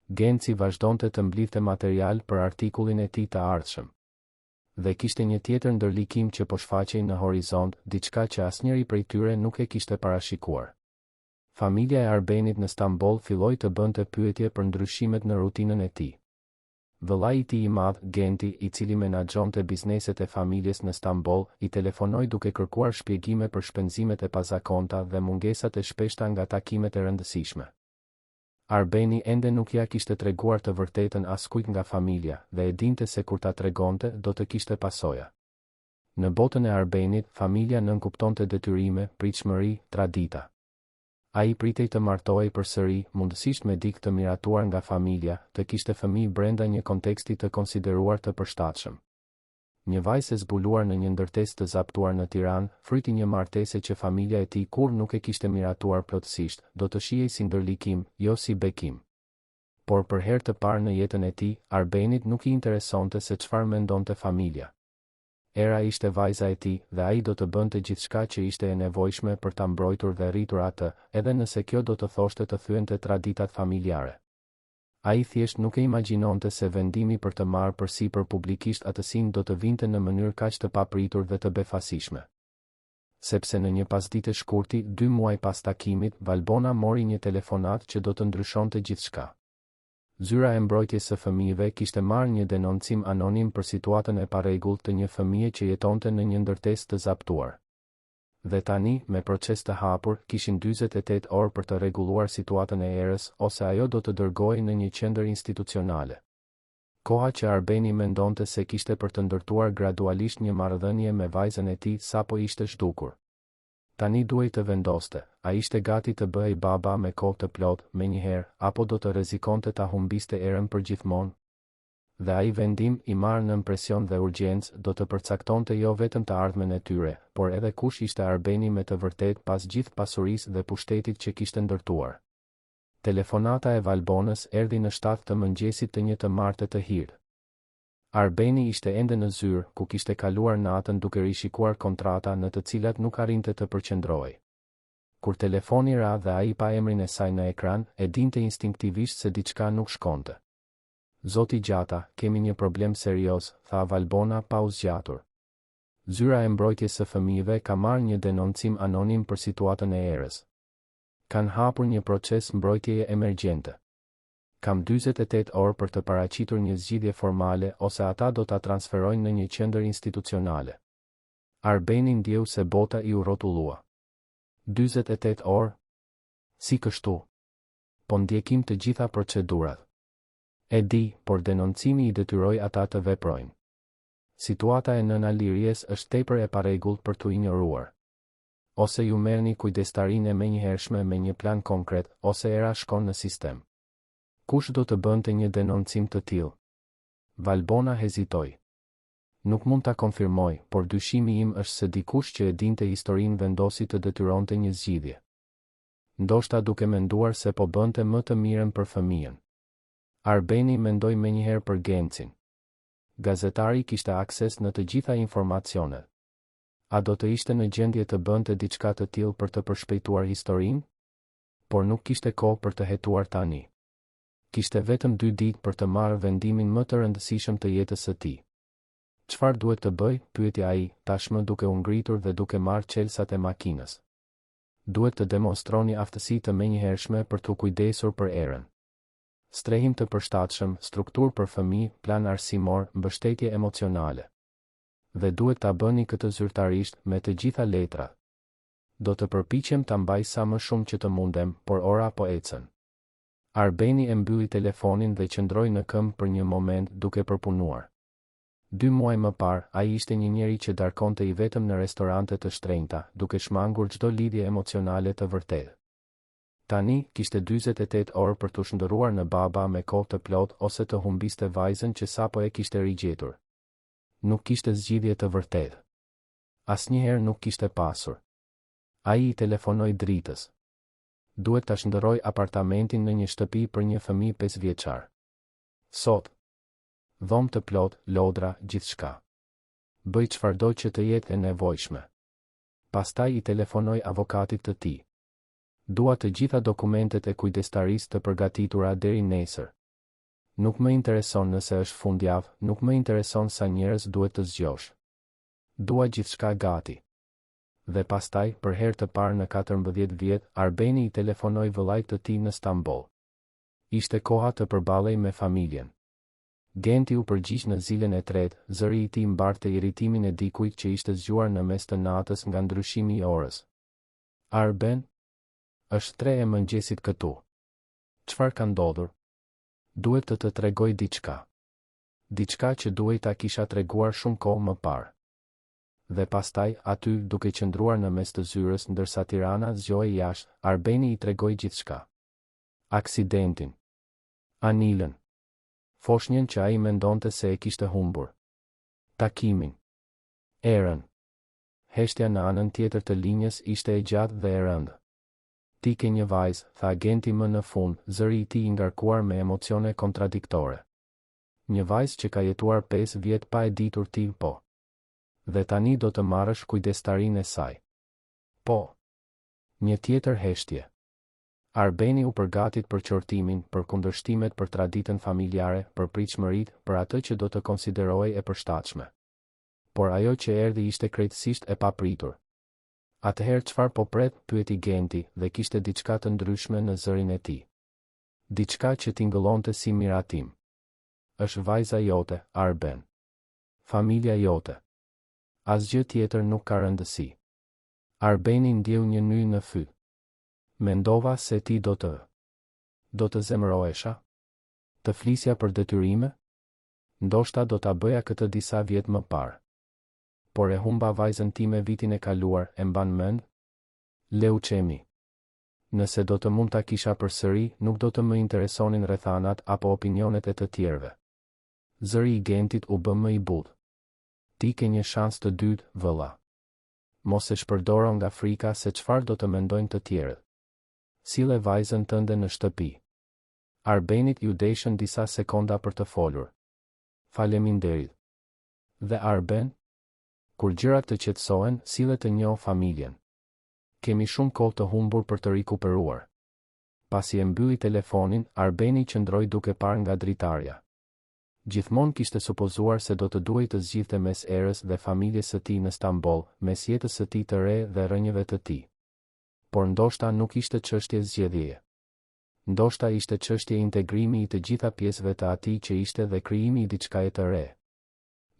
Genci vazhdonte të mblidhte material për artikullin e tij të ardhshëm. Dhe kishte një tjetër ndërlikim që po shfaqej në horizont, diçka që asnjëri prej tyre nuk e kishte parashikuar. Familja e Arbenit në Stamboll filloi të bënte pyetje për ndryshimet në rutinën e tij. Vëllai i tij i madh, Genti, i cili menaxhonte bizneset e familjes në Stamboll, i telefonoi duke kërkuar shpjegime për shpenzimet e pazakonta dhe mungesat e shpeshta nga takimet e rëndësishme. Arbeni ende nuk ja kishte treguar të vërtetën askujt nga familja dhe e dinte se kur ta tregonte do të kishte pasoja. Në botën e Arbenit, familja nënkuptonte detyrime, pritshmëri, tradita. Ai pritej të martohej përsëri, mundësisht me dikë të miratuar nga familja, të kishte fëmijë brenda një konteksti të konsideruar të përshtatshëm. Një vajzë e zbuluar në një ndërtesë të zaptuar në Tiranë, fryti një martese që familja e tij kur nuk e kishte miratuar plotësisht, do të shihej si ndërlikim, jo si bekim. Por për herë të parë në jetën e tij, Arbenit nuk i interesonte se çfarë mendonte familja. Era ishte vajza e tij dhe ai do të bënte gjithçka që ishte e nevojshme për ta mbrojtur dhe rritur atë, edhe nëse kjo do të thoshte të thyente traditat familjare. Ai thjesht nuk e imagjinonte se vendimi për të marrë përsipër publikisht atësinë do të vinte në mënyrë kaq të papritur dhe të befasishme. Sepse në një pasdite shkurti, 2 muaj pas takimit, Valbona mori një telefonat që do të ndryshonte gjithçka. Zyra e mbrojtjes së fëmijëve kishte marrë një denoncim anonim për situatën e parregullt të një fëmie që jetonte në një ndërtesë të zaptuar. Dhe tani, me proces të hapur, kishin 48 orë për të rregulluar situatën e erës, ose ajo do të dërgohej në një qendër institucionale. Koha që Arbeni mendonte se kishte për të ndërtuar gradualisht një marrëdhënie me vajzën e tij sapo ishte zhdukur. Tani duhej të vendoste, a ishte gati të bëhej baba me kohë të plotë, menjëherë, apo do të rrezikonte ta humbiste erën përgjithmonë. Dhe ai vendim, i marrë në presion dhe urgjencë, do të përcaktonte jo vetëm të ardhmen e tyre, por edhe kush ishte Arbeni me të vërtet pas gjithë pasurisë dhe pushtetit që kishte ndërtuar. Telefonata e Valbonës erdhi në 7 të mëngjesit të një të martë të hirë. Arbeni ishte ende në zyrë, ku kishte kaluar natën duke rishikuar kontrata në të cilat nuk arrinte të përqendrohej. Kur telefoni ra dhe ai pa emrin e saj në ekran, e dinte instinktivisht se diçka nuk shkonte. Zoti Gjata, kemi një problem serioz, tha Valbona pa u zgjatur. Zyra e mbrojtjes së fëmijëve ka marrë një denoncim anonim për situatën e erës. Kanë hapur një proces mbrojtjeje emergjente. Kam 48 orë për të paraqitur një zgjidhje formale ose ata do ta transferojnë në një qendër institucionale. Arbeni ndjeu se bota i u rrotullua. 48 orë? Si kështu? Po ndjekim të gjitha procedurat. E di, por denoncimi i detyroi ata të veprojnë. Situata e nëna Lirjes është tepër e parregullt për t'u injoruar. ose ju merrni kujdestarinë e menjëhershme me një plan konkret, ose era shkon në sistem. Kush do të bënte një denoncim të tillë? Valbona hezitoi. Nuk mund ta konfirmoj, por dyshimi im është se dikush që e dinte historinë vendosi të detyronte një zgjidhje. Ndoshta duke menduar se po bënte më të mirën për fëmijën. Arbeni mendoi menjëherë për Gencin. Gazetari kishte akses në të gjitha informacionet. A do të ishte në gjendje të bënte diçka të tillë për të përshpejtuar historinë? Por nuk kishte kohë për të hetuar tani. Kishte vetëm 2 ditë për të marrë vendimin më të rëndësishëm të jetës së tij. Çfarë duhet të bëj? Pyeti ai, tashmë duke u ngritur dhe duke marrë çelsat e makinës. Duhet të demonstroni aftësi të menjëhershme për të kujdesur për erën. Strehim të përshtatshëm, strukturë për fëmijë, plan arsimor, mbështetje emocionale. Dhe duhet ta bëni këtë zyrtarisht, me të gjitha letrat. Do të përpiqem ta mbaj sa më shumë që të mundem, por ora po ecën. Arbeni e mbylli telefonin dhe qëndroi në këmbë për një moment duke përpunuar. 2 muaj më parë, ai ishte një njeri që darkonte i vetëm në restorante të shtrenjta, duke shmangur çdo lidhje emocionale të vërtetë. Tani, kishte 48 orë për të shndërruar në baba me kohë të plot ose të humbiste vajzën që sapo e kishte rigjetur. Nuk kishte zgjidhje të vërtetë. Asnjëherë nuk kishte pasur. Ai i telefonoi dritës. Duhet ta shndërroj apartamentin në një shtëpi për një fëmijë 5 vjeçar. Sot. Dhomë të plot, lodra, gjithçka. Bëj çfarëdo që të jetë e nevojshme. Pastaj i telefonoi avokatit të tij. Dua të gjitha dokumentet e kujdestarisë të përgatitura deri nesër. Nuk më intereson nëse është fundjavë, nuk më intereson sa njerëz duhet të zgjosh. Dua gjithçka gati. Dhe pastaj, për herë të parë në 14 vjet, Arbeni i telefonoi vëllait të tij në Stamboll. Ishte koha të përballej me familjen. Genti u përgjigj në zilën e tretë, zëri i tij mbarte irritimin e dikujt që ishte zgjuar në mes të natës nga ndryshimi i orës. Arben? Është 3 e mëngjesit këtu. Çfarë ka ndodhur? Duhet të të tregoj diçka. Diçka që duhej ta kisha treguar shumë kohë më parë. Dhe pastaj, aty, duke qëndruar në mes të zyrës ndërsa Tirana zgjohej jashtë, Arbeni i tregoi gjithçka. Aksidentin. Anilën. Foshnjën që ai mendonte se e kishte humbur. Takimin. Erën. Heshtja në anën tjetër të linjës ishte e gjatë dhe e rëndë. Ti ke një vajzë, tha agenti më në fund, zëri i tij i ngarkuar me emocione kontradiktore. Një vajzë që ka jetuar 5 vjet pa e ditur ti, po. Dhe tani do të marrësh kujdestarinë e saj. Po. Një tjetër heshtje. Arbeni u përgatit për qortimin, për kundërshtimet për traditën familjare, për pritshmëritë, për atë që do të konsiderohej e përshtatshme. Por ajo që erdhi ishte krejtësisht e papritur. Atëherë çfarë po pret? Pyeti Genti, dhe kishte diçka të ndryshme në zërin e tij. Diçka që tingëllonte si miratim. Është vajza jote, Arben. Familja jote. Asgjë tjetër nuk ka rëndësi. Arbeni ndjeu një ny në fy. Mendova se ti do të zemërohesha? Të flisja për detyrime? Ndoshta do ta bëja këtë disa vjet më parë. Por e humba vajzën time vitin e kaluar, e mban mend? Leuçemi. Nëse do të mund ta kisha përsëri, nuk do të më interesonin rrethanat apo opinionet e të tjerëve. Zëri i Gentit u bë më i butë. Ti ke një shans të dytë, vëlla. Mos e shpërdoro nga frika se çfarë do të mendojnë të tjerët. Sille vajzën tënde në shtëpi. Arbenit ju deshën disa sekonda për të folur. Faleminderit. Dhe Arben? Kur gjërat të qetësohen, sille të njoh familjen. Kemi shumë kohë të humbur për të rikuperuar. Pasi e mbylli telefonin, Arbeni qëndroi duke parë nga dritarja. Gjithmonë kishte supozuar se do të duhej të zgjidhte mes erës dhe familjes së tij në Stamboll, mes jetës së tij të re dhe rënjëve të tij. Por ndoshta nuk ishte çështje zgjedhjeje. Ndoshta ishte çështje integrimi i të gjitha pjesëve të atij që ishte dhe krijimi i diçkaje të re.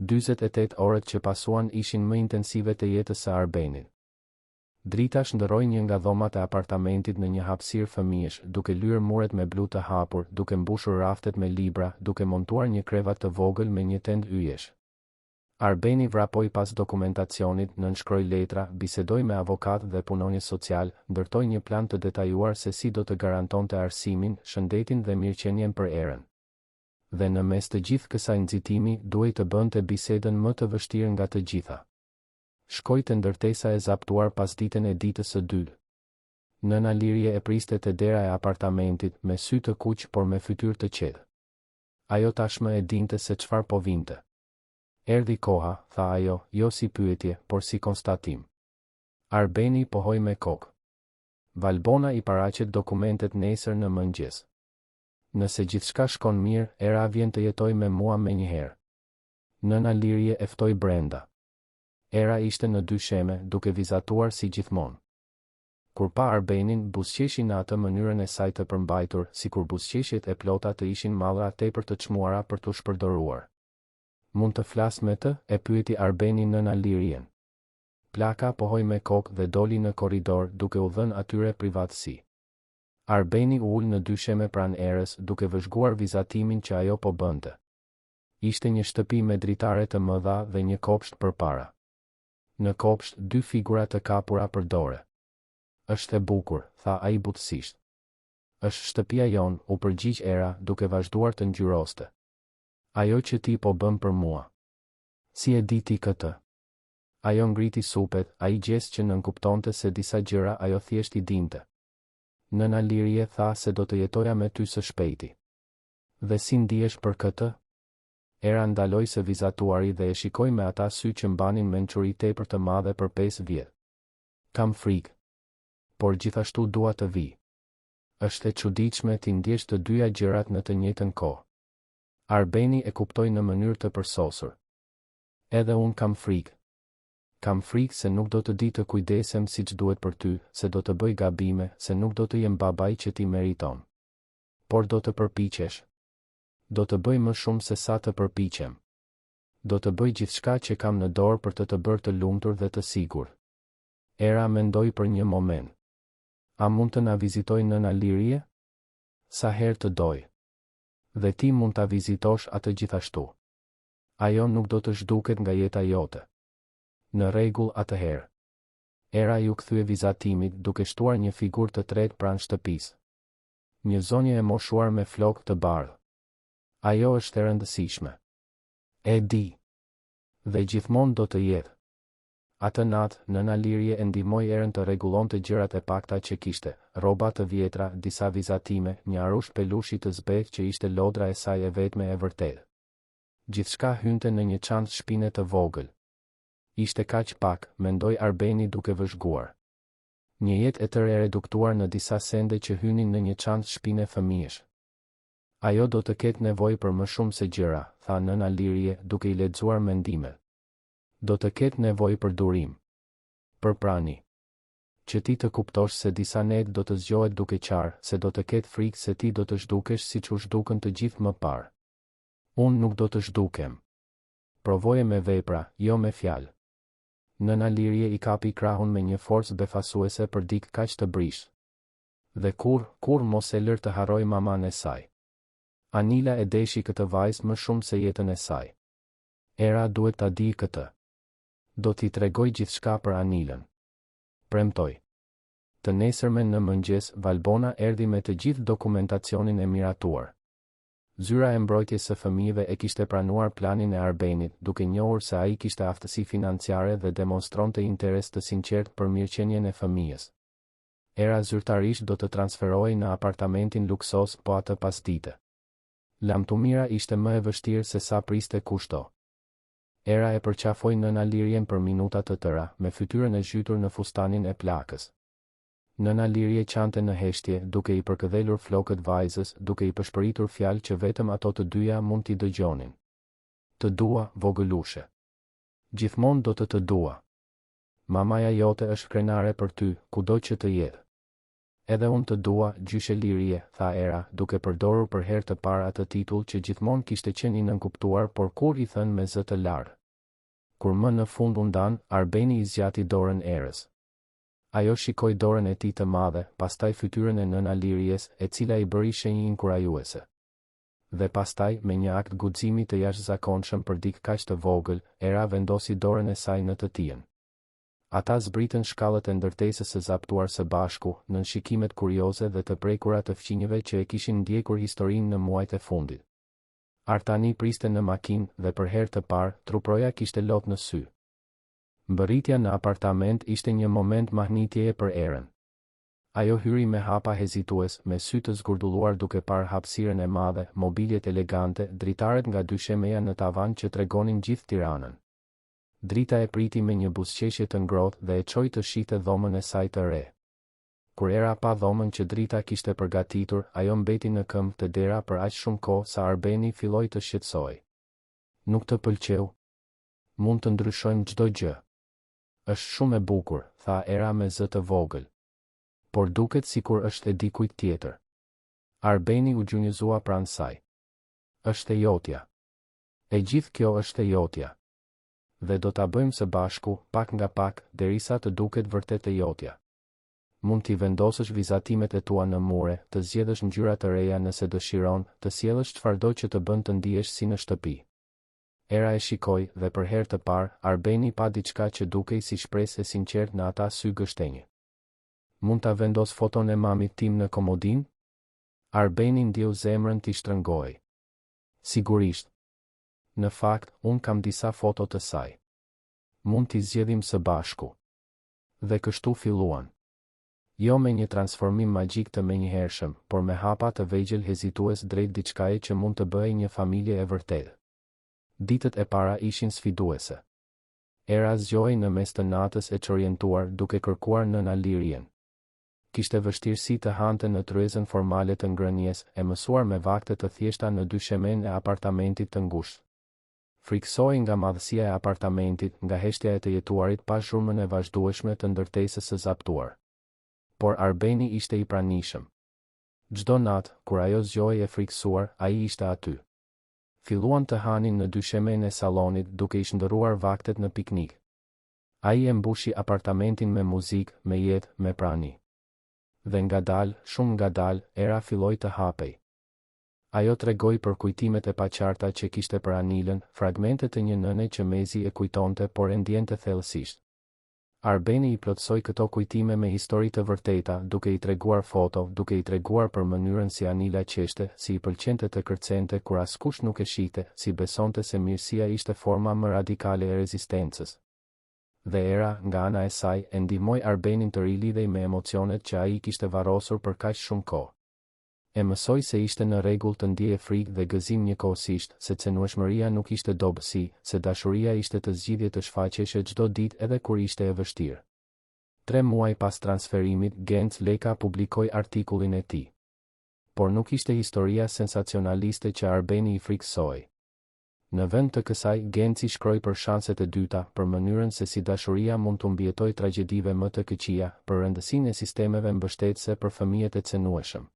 48 orët që pasuan ishin më intensive të jetës së Arbenit. Drita shndërroi një nga dhomat e apartamentit në një hapësirë fëmijësh, duke lyer muret me blu të hapur, duke mbushur raftet me libra, duke montuar një krevat të vogël me një tend yjesh. Arbeni vrapoi pas dokumentacionit, nënshkroi letra, bisedoi me avokat dhe punonjës social, ndërtoi një plan të detajuar se si do të garantonte arsimin, shëndetin dhe mirëqenien për erën. Dhe në mes të gjithë kësaj nxitimi, duhej të bënte bisedën më të vështirë nga të gjitha. Shkoi te ndërtesa e zaptuar pas ditën e ditës së dytë. Nëna Lirie e priste te dera e apartamentit, me sy të kuq por me fytyrë të qetë. Ajo tashmë e dinte se çfarë po vinte. Erdhi koha, tha ajo, jo si pyetje, por si konstatim. Arbeni pohoi me kokë. Valbona i paraqet dokumentet nesër në mëngjes. Nëse gjithçka shkon mirë, era vjen të jetoj me mua menjëherë. Nëna Lirie e ftoi brenda. Era ishte në dysheme, duke vizatuar si gjithmonë. Kur pa Arbenin, buzëqeshi në atë mënyrën e saj të përmbajtur, sikur buzëqeshjet e plota të ishin mallra tepër të çmuara për t'u shpërdoruar. Mund të flas me të? E pyeti Arbeni nëna Lirien. Plaka pohoi me kokë dhe doli në korridor, duke u dhënë atyre privatësi. Arbeni u ul në dysheme pranë erës, duke vëzhguar vizatimin që ajo po bënte. Ishte një shtëpi me dritare të mëdha dhe një kopsht përpara. Në kopsht, 2 figura të kapura për dore. Është e bukur, tha ai butësisht. Është shtëpia jon, u përgjigj era, duke vazhduar të ngjyroste. Ajo që ti po bën për mua. Si e di ti këtë? Ajo ngriti supet, ai gjes që nënkuptonte se disa gjëra ajo thjesht i dinte. Nëna Lirie tha se do të jetoja me ty së shpejti. Dhe si ndihesh për këtë? Era ndaloi së vizatuari dhe e shikoi me ata sy që mbanin mençuri tepër të madhe për 5 vjet. Kam frikë. Por gjithashtu dua të vi. Është e çuditshme ti ndjesh të dyja gjërat në të njëjtën kohë. Arbeni e kuptoi në mënyrë të përsosur. Edhe unë kam frikë. Kam frikë se nuk do të di të kujdesem siç duhet për ty, se do të bëj gabime, se nuk do të jem babai që ti meriton. Por do të përpiqesh. Do të bëj më shumë se sa të përpiqem. Do të bëj gjithçka që kam në dorë për të bërë të lumtur dhe të sigurt. Era mendoi për një moment. A mund të na vizitoj nëna Lirie? Sa herë të doj. Dhe ti mund ta vizitosh atë gjithashtu. Ajo nuk do të zhduket nga jeta jote. Në rregull atëherë. Era ju kthye vizatimit duke shtuar një figurë të tretë pranë shtëpisë. Një zonjë e moshuar me flokë të bardhë. Ajo është e rëndësishme. E di. Dhe gjithmonë do të jetë. Atë natë, nëna Lirie e ndihmoi erën të rregullonte gjërat e pakta që kishte, rroba të vjetra, disa vizatime, një arush pelushi të zbehtë që ishte lodra e saj e vetme e vërtetë. Gjithçka hynte në një çantë shpine të vogël. Ishte kaq pak, mendoi Arbeni duke vëzhguar. Një jetë e tërë e reduktuar në disa sende që hynin në një çantë shpine fëmijësh. Ajo do të ketë nevojë për më shumë se gjëra, tha nëna Lirie, duke i lexuar mendimet. Do të ketë nevojë për durim. Për prani. Që ti të kuptosh se disa net do të zgjohet duke qarë, se do të ketë frikë se ti do të zhdukesh siç u zhdukën të gjithë më parë. Unë nuk do të zhdukem. Provoje me vepra, jo me fjalë. Nëna Lirie i kapi krahun me një forcë befasuese për dikë kaq të brishtë. Dhe kur mos e lër të harroj maman e saj. Anila e deshi këtë vajzë më shumë se jetën e saj. Era duhet ta di këtë. Do t'i tregoj gjithçka për Anilën. Premtoj. Të nesërmen në mëngjes, Valbona erdhi me të gjithë dokumentacionin e miratuar. Zyra e mbrojtjes së fëmijëve e kishte pranuar planin e Arbenit, duke njohur se ai kishte aftësi financiare dhe demonstronte interes të sinqert për mirëqenien e fëmijës. Era zyrtarisht do të transferohej në apartamentin luksos po atë pasdite. Lamtumira ishte më e vështirë se sa priste kushto. Era e përqafoi nëna Lirien për minuta të tëra, me fytyrën e zhytur në fustanin e plakës. Nëna Lirie qante në heshtje, duke i përkëdhelur flokët vajzës, duke i përshpëritur fjalë që vetëm ato të dyja mund t'i dëgjonin. Të dua, vogëlushe. Gjithmonë do të dua. Mamaja jote është krenare për ty, kudo që të jetë. Edhe unë të dua, gjyshe Lirie, tha Era, duke përdorur për herë të parë atë titull që gjithmonë kishte qenë i nënkuptuar, por kur i thënë me zë të larë. Kur më në fund u ndan, Arbeni i zgjati dorën Erës. Ajo shikoi dorën e tij të madhe, pastaj fytyrën e nëna Liries, e cila i bëri shenjë inkurajuese. Dhe pastaj, me një akt guximi të jashtëzakonshëm për dikë kaq të vogël, Era vendosi dorën e saj në të tijën. Ata zbritën shkallët e ndërtesës së zaptuar së bashku, nën shikimet kurioze dhe të prekura të fqinjeve që e kishin ndjekur historinë në muajt e fundit. Artani priste në makinë dhe për herë të parë, truproja kishte lot në sy. Mbërritja në apartament ishte një moment mahnitjeje për Erën. Ajo hyri me hapa hezitues, me sy të zgurdulluar duke parë hapësirën e madhe, mobiljet elegante, dritaret nga dyshemeja në tavan që tregonin gjithë Tiranën. Drita e priti me një buzëqeshje të ngrohtë dhe e çoi të shihte dhomën e saj të re. Kur Era pa dhomën që drita kishte përgatitur, ajo mbeti në këmbë të dera për aq shumë kohë sa Arbeni filloi të shqetësoi. Nuk të pëlqeu? Mund të ndryshojmë çdo gjë. Është shumë e bukur, tha Era me zë të vogël. Por duket sikur është e dikujt tjetër. Arbeni u gjunjëzua pranë saj. Është e jotja. E gjithë kjo është e jotja. Dhe do ta bëjmë së bashku, pak nga pak, derisa të duket vërtet e jotja. Mund t'i vendosësh vizatimet e tua në mure, të zgjedhësh ngjyra të reja nëse dëshiron, të sjellësh çfarëdo që të bën të ndihesh si në shtëpi. Era e shikoi dhe për herë të parë, Arbeni pa diçka që dukej si shpresë e sinqert në ata sy gështenjë. Mund ta vendos foton e mamit tim në komodinë? Arbeni ndjeu zemrën t'i shtrëngoi. Sigurisht. Në fakt, unë kam disa foto të saj. Mund t'i zgjedhim së bashku. Dhe kështu filluan. Jo me një transformim magjik të menjëhershëm, por me hapa të vegjël hezitues drejt diçkaje që mund të bëhej një familje e vërtetë. Ditët e para ishin sfiduese. Era zgjohej në mes të natës e çorientuar duke kërkuar nëna Lirien. Kishte vështirësi të hante në tryezën formale të ngrënies, e mësuar me vakte të thjeshta në dyshemen e apartamentit të ngushtë. Friksoi nga madhësia e apartamentit, nga heshtja e të jetuarit pa zhurmën e vazhdueshme të ndërtesës së zaptuar. Por Arbeni ishte i pranishëm. Çdo natë, kur ajo zgjohej e friksuar, ai ishte aty. Filluan të hanin në dyshemen e sallonit duke i shndërruar vaktet në piknik. Ai e mbushi apartamentin me muzikë, me jetë, me prani. Dhe ngadalë, shumë ngadalë, Era filloi të hapej. Ajo tregoi për kujtimet e paqarta që kishte për Anilën, fragmente të një nëne që mezi e kujtonte por e ndjente thellësisht. Arbeni i plotsoi këto kujtime me histori të vërteta, duke i treguar foto, duke i treguar për mënyrën si Anila qeshte, si i pëlqente të kërcente kur askush nuk e shihte, si besonte se mirësia ishte forma më radikale e rezistencës. Dhe Era, nga ana e saj, e ndihmoi Arbenin të rilidhej me emocionet që ai kishte varrosur për kaq shumë kohë. E mësoi se ishte në rregull të ndjejë frikë dhe gëzim njëkohësisht, se cenujshmëria nuk ishte dobësi, se dashuria ishte të zgjidhje të shfaqeshe çdo ditë edhe kur ishte e vështirë. 3 muaj pas transferimit, Genc Leka publikoi artikullin e tij. Por nuk ishte historia sensacionaliste që Arbeni i friksoi. Në vend të kësaj, Genci shkroi për shanset e dyta, për mënyrën se si dashuria mund të mbijetojë tragjedive më të këqija, për rëndësinë e sistemeve mbështetëse për fëmijët e cenueshëm.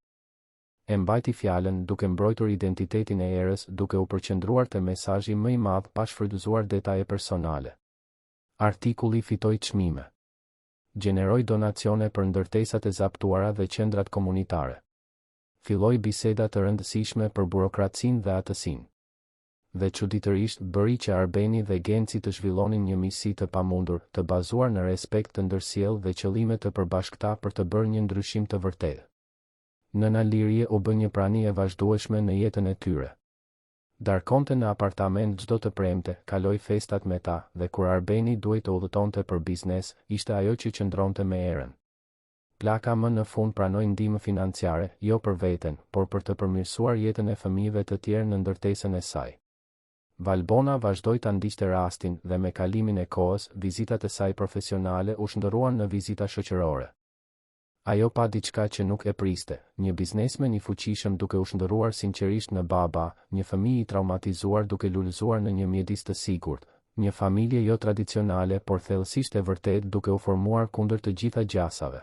E mbajti fjalën duke mbrojtur identitetin e Erës, duke u përqendruar te mesazhi më i madh pa shfrytëzuar detaje personale. Artikulli fitoi çmime. Gjeneroi donacione për ndërtesat e zaptuara dhe qendrat komunitare. Filloi biseda të rëndësishme për burokracinë dhe atësinë. Dhe çuditërisht bëri që Arbeni dhe Genci të zhvillonin një miqësi të pamundur, të bazuar në respekt të ndërsjellë dhe qëllime të përbashkëta për të bërë një ndryshim të vërtetë. Nëna Lirie u bë një prani e vazhdueshme në jetën e tyre. Darkonte në apartament çdo të premte, kaloi festat me ta, dhe kur Arbeni duhej të udhëtonte për biznes, ishte ajo që qëndronte me Erën. Plaka më në fund pranoi ndihmë financiare, jo për veten, por për të përmirësuar jetën e fëmijëve të tjerë në ndërtesën e saj. Valbona vazhdoi ta ndiqte rastin dhe me kalimin e kohës, vizitat e saj profesionale u shndërruan në vizita shoqërore. Ajo pa diçka që nuk e priste, një biznesmen i fuqishëm duke u shndërruar sinqerisht në baba, një fëmijë i traumatizuar duke lulëzuar në një mjedis të sigurt, një familje jo tradicionale por thellësisht e vërtetë duke u formuar kundër të gjitha gjasave.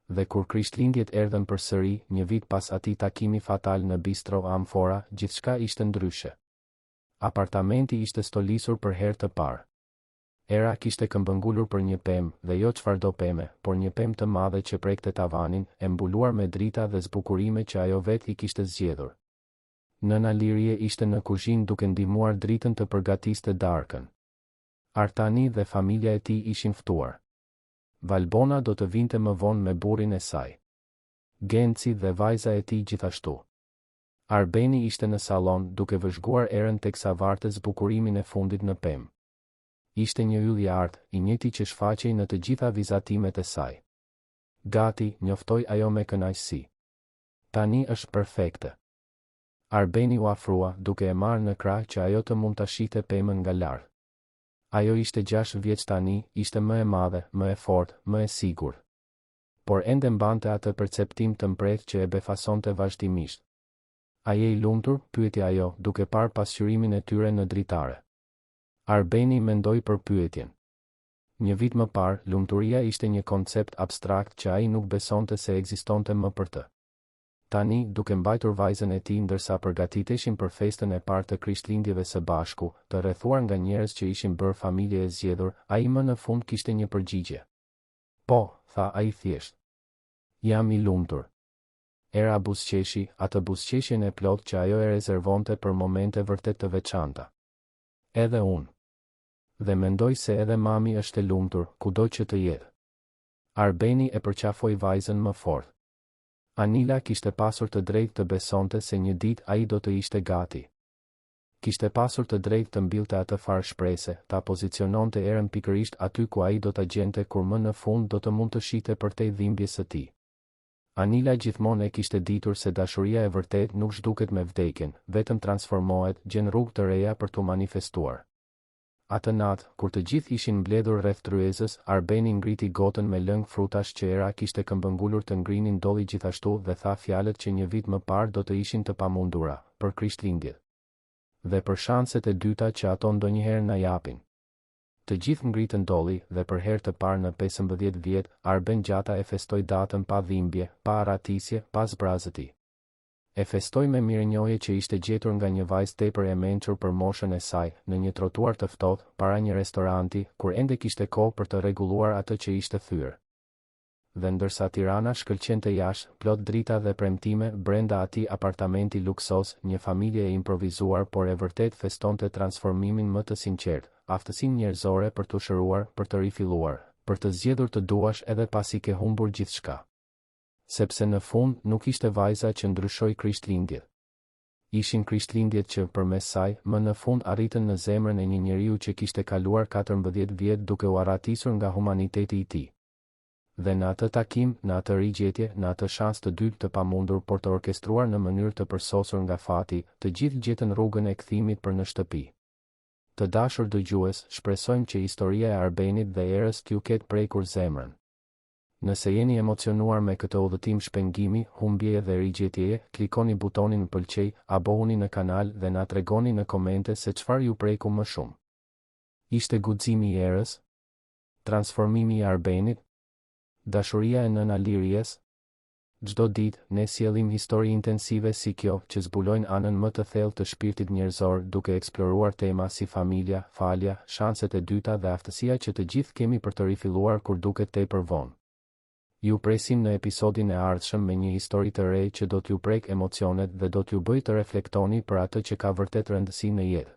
Dhe kur Krishtlindjet erdhën përsëri, një vit pas atij takimi fatal në Bistro Amfora, gjithçka ishte ndryshe. Apartamenti ishte stolisur për herë të parë. Era kishte këmbëngulur për një pemë, dhe jo çfarëdo peme, por një pemë të madhe që prekte tavanin, e mbuluar me drita dhe zbukurime që ajo vetë i kishte zgjedhur. Nëna Lirie ishte në kuzhinë duke ndihmuar dritën të përgatiste darkën. Artani dhe familja e tij ishin ftuar. Valbona do të vinte më vonë me burrin e saj. Genci dhe vajza e tij gjithashtu. Arbeni ishte në salon duke vëzhguar erën teksa varte zbukurimin e fundit në pemë. Ishte një yll i artë, i njëjti që shfaqej në të gjitha vizatimet e saj. Gati, njoftoi ajo me kënaqësi. Tani është perfekte. Arbeni u afrua, duke e marrë në krah që ajo të mund ta shihte pemën nga lart. Ajo ishte 6 vjeç tani, ishte më e madhe, më e fortë, më e sigurt. Por ende mbante atë perceptim të mprehtë që e befasonte vazhdimisht. A je i lumtur? Pyeti ajo, duke parë pasqyrimin e tyre në dritare. Arbeni mendoi për pyetjen. Një vit më parë, lumturia ishte një koncept abstrakt që ai nuk besonte se ekzistonte më për të. Tani, duke mbajtur vajzën e tij ndërsa përgatiteshin për festën e parë të Krishtlindjeve së bashku, të rrethuar nga njerëz që ishin bërë familje e zgjedhur, ai më në fund kishte një përgjigje. Po, tha ai thjesht. Jam i lumtur. Era buzëqeshi, atë buzëqeshjen e plot që ajo e rezervonte për momente vërtet të veçanta. Edhe unë. Dhe mendoj se edhe mami është e lumtur, kudo që të jetë. Arbeni e përqafoi vajzën më fort. Anila kishte pasur të drejtë të besonte se një ditë ai do të ishte gati. Kishte pasur të drejtë të mbillte atë farë shprese, ta poziciononte erën pikërisht aty ku ai do ta gjente kur më në fund do të mund të shihte përtej dhimbjes së tij. Anila gjithmonë e kishte ditur se dashuria e vërtet nuk zhduket me vdekjen, vetëm transformohet, gjen rrugë të reja për t'u manifestuar. Atë natë, kur të gjithë ishin mbledhur rreth tryezës, Arbeni ngriti gotën me lëng frutash që era kishte këmbëngulur të ngrinin dolli gjithashtu dhe tha fjalët që një vit më parë do të ishin të pamundura, për Krishtlindjet. Dhe për shanset e dyta që ato ndonjëherë na japin. Të gjithë ngritën dolli dhe për herë të parë në 15 vjet, Arben Gjata e festoi datën pa dhimbje, pa aratisje, pa zbrazëti. E festoi me mirënjohje që ishte gjetur nga një vajzë tepër e mençur për moshën e saj, në një trotuar të ftohtë, para një restoranti, kur ende kishte kohë për të rregulluar atë që ishte thyer. Dhe ndërsa Tirana shkëlqente jashtë, plot drita dhe premtime, brenda atij apartamenti luksos, një familje e improvisuar por e vërtet festonte transformimin më të sinqert, aftësinë njerëzore për të shëruar, për të rifilluar, për të zgjedhur të duash edhe pasi ke humbur gjithçka. Sepse në fund nuk ishte vajza që ndryshoi Krishtlindjet. Ishin Krishtlindjet që, përmes saj, më në fund arritën në zemrën e një njeriu që kishte kaluar 14 vjet duke u arratisur nga humaniteti i tij. Dhe në atë takim, në atë rigjetje, në atë shans të dytë të pamundur por të orkestruar në mënyrë të përsosur nga fati, të gjithë gjetën rrugën e kthimit për në shtëpi. Të dashur dëgjues, shpresojmë që historia e Arbenit dhe erës t'ju ketë prekur zemrën. Nëse jeni emocionuar me këtë udhëtim shpengimi, humbjeje dhe rigjetjeje, klikoni butonin pëlqej, abohuni në kanal dhe na tregoni në komente se çfarë ju preku më shumë. Ishte guximi i erës? Transformimi i Arbenit? Dashuria e nëna Liries? Çdo ditë, ne sjellim histori intensive si kjo, që zbulojnë anën më të thellë të shpirtit njerëzor duke eksploruar tema si familja, falja, shanset e dyta dhe aftësia që të gjithë kemi për të rifilluar kur duket tepër vonë. Ju presim në episodin e ardhshëm me një histori të re që do t'ju prek emocionet dhe do t'ju bëjë të reflektoni për atë që ka vërtet rëndësi në jetë.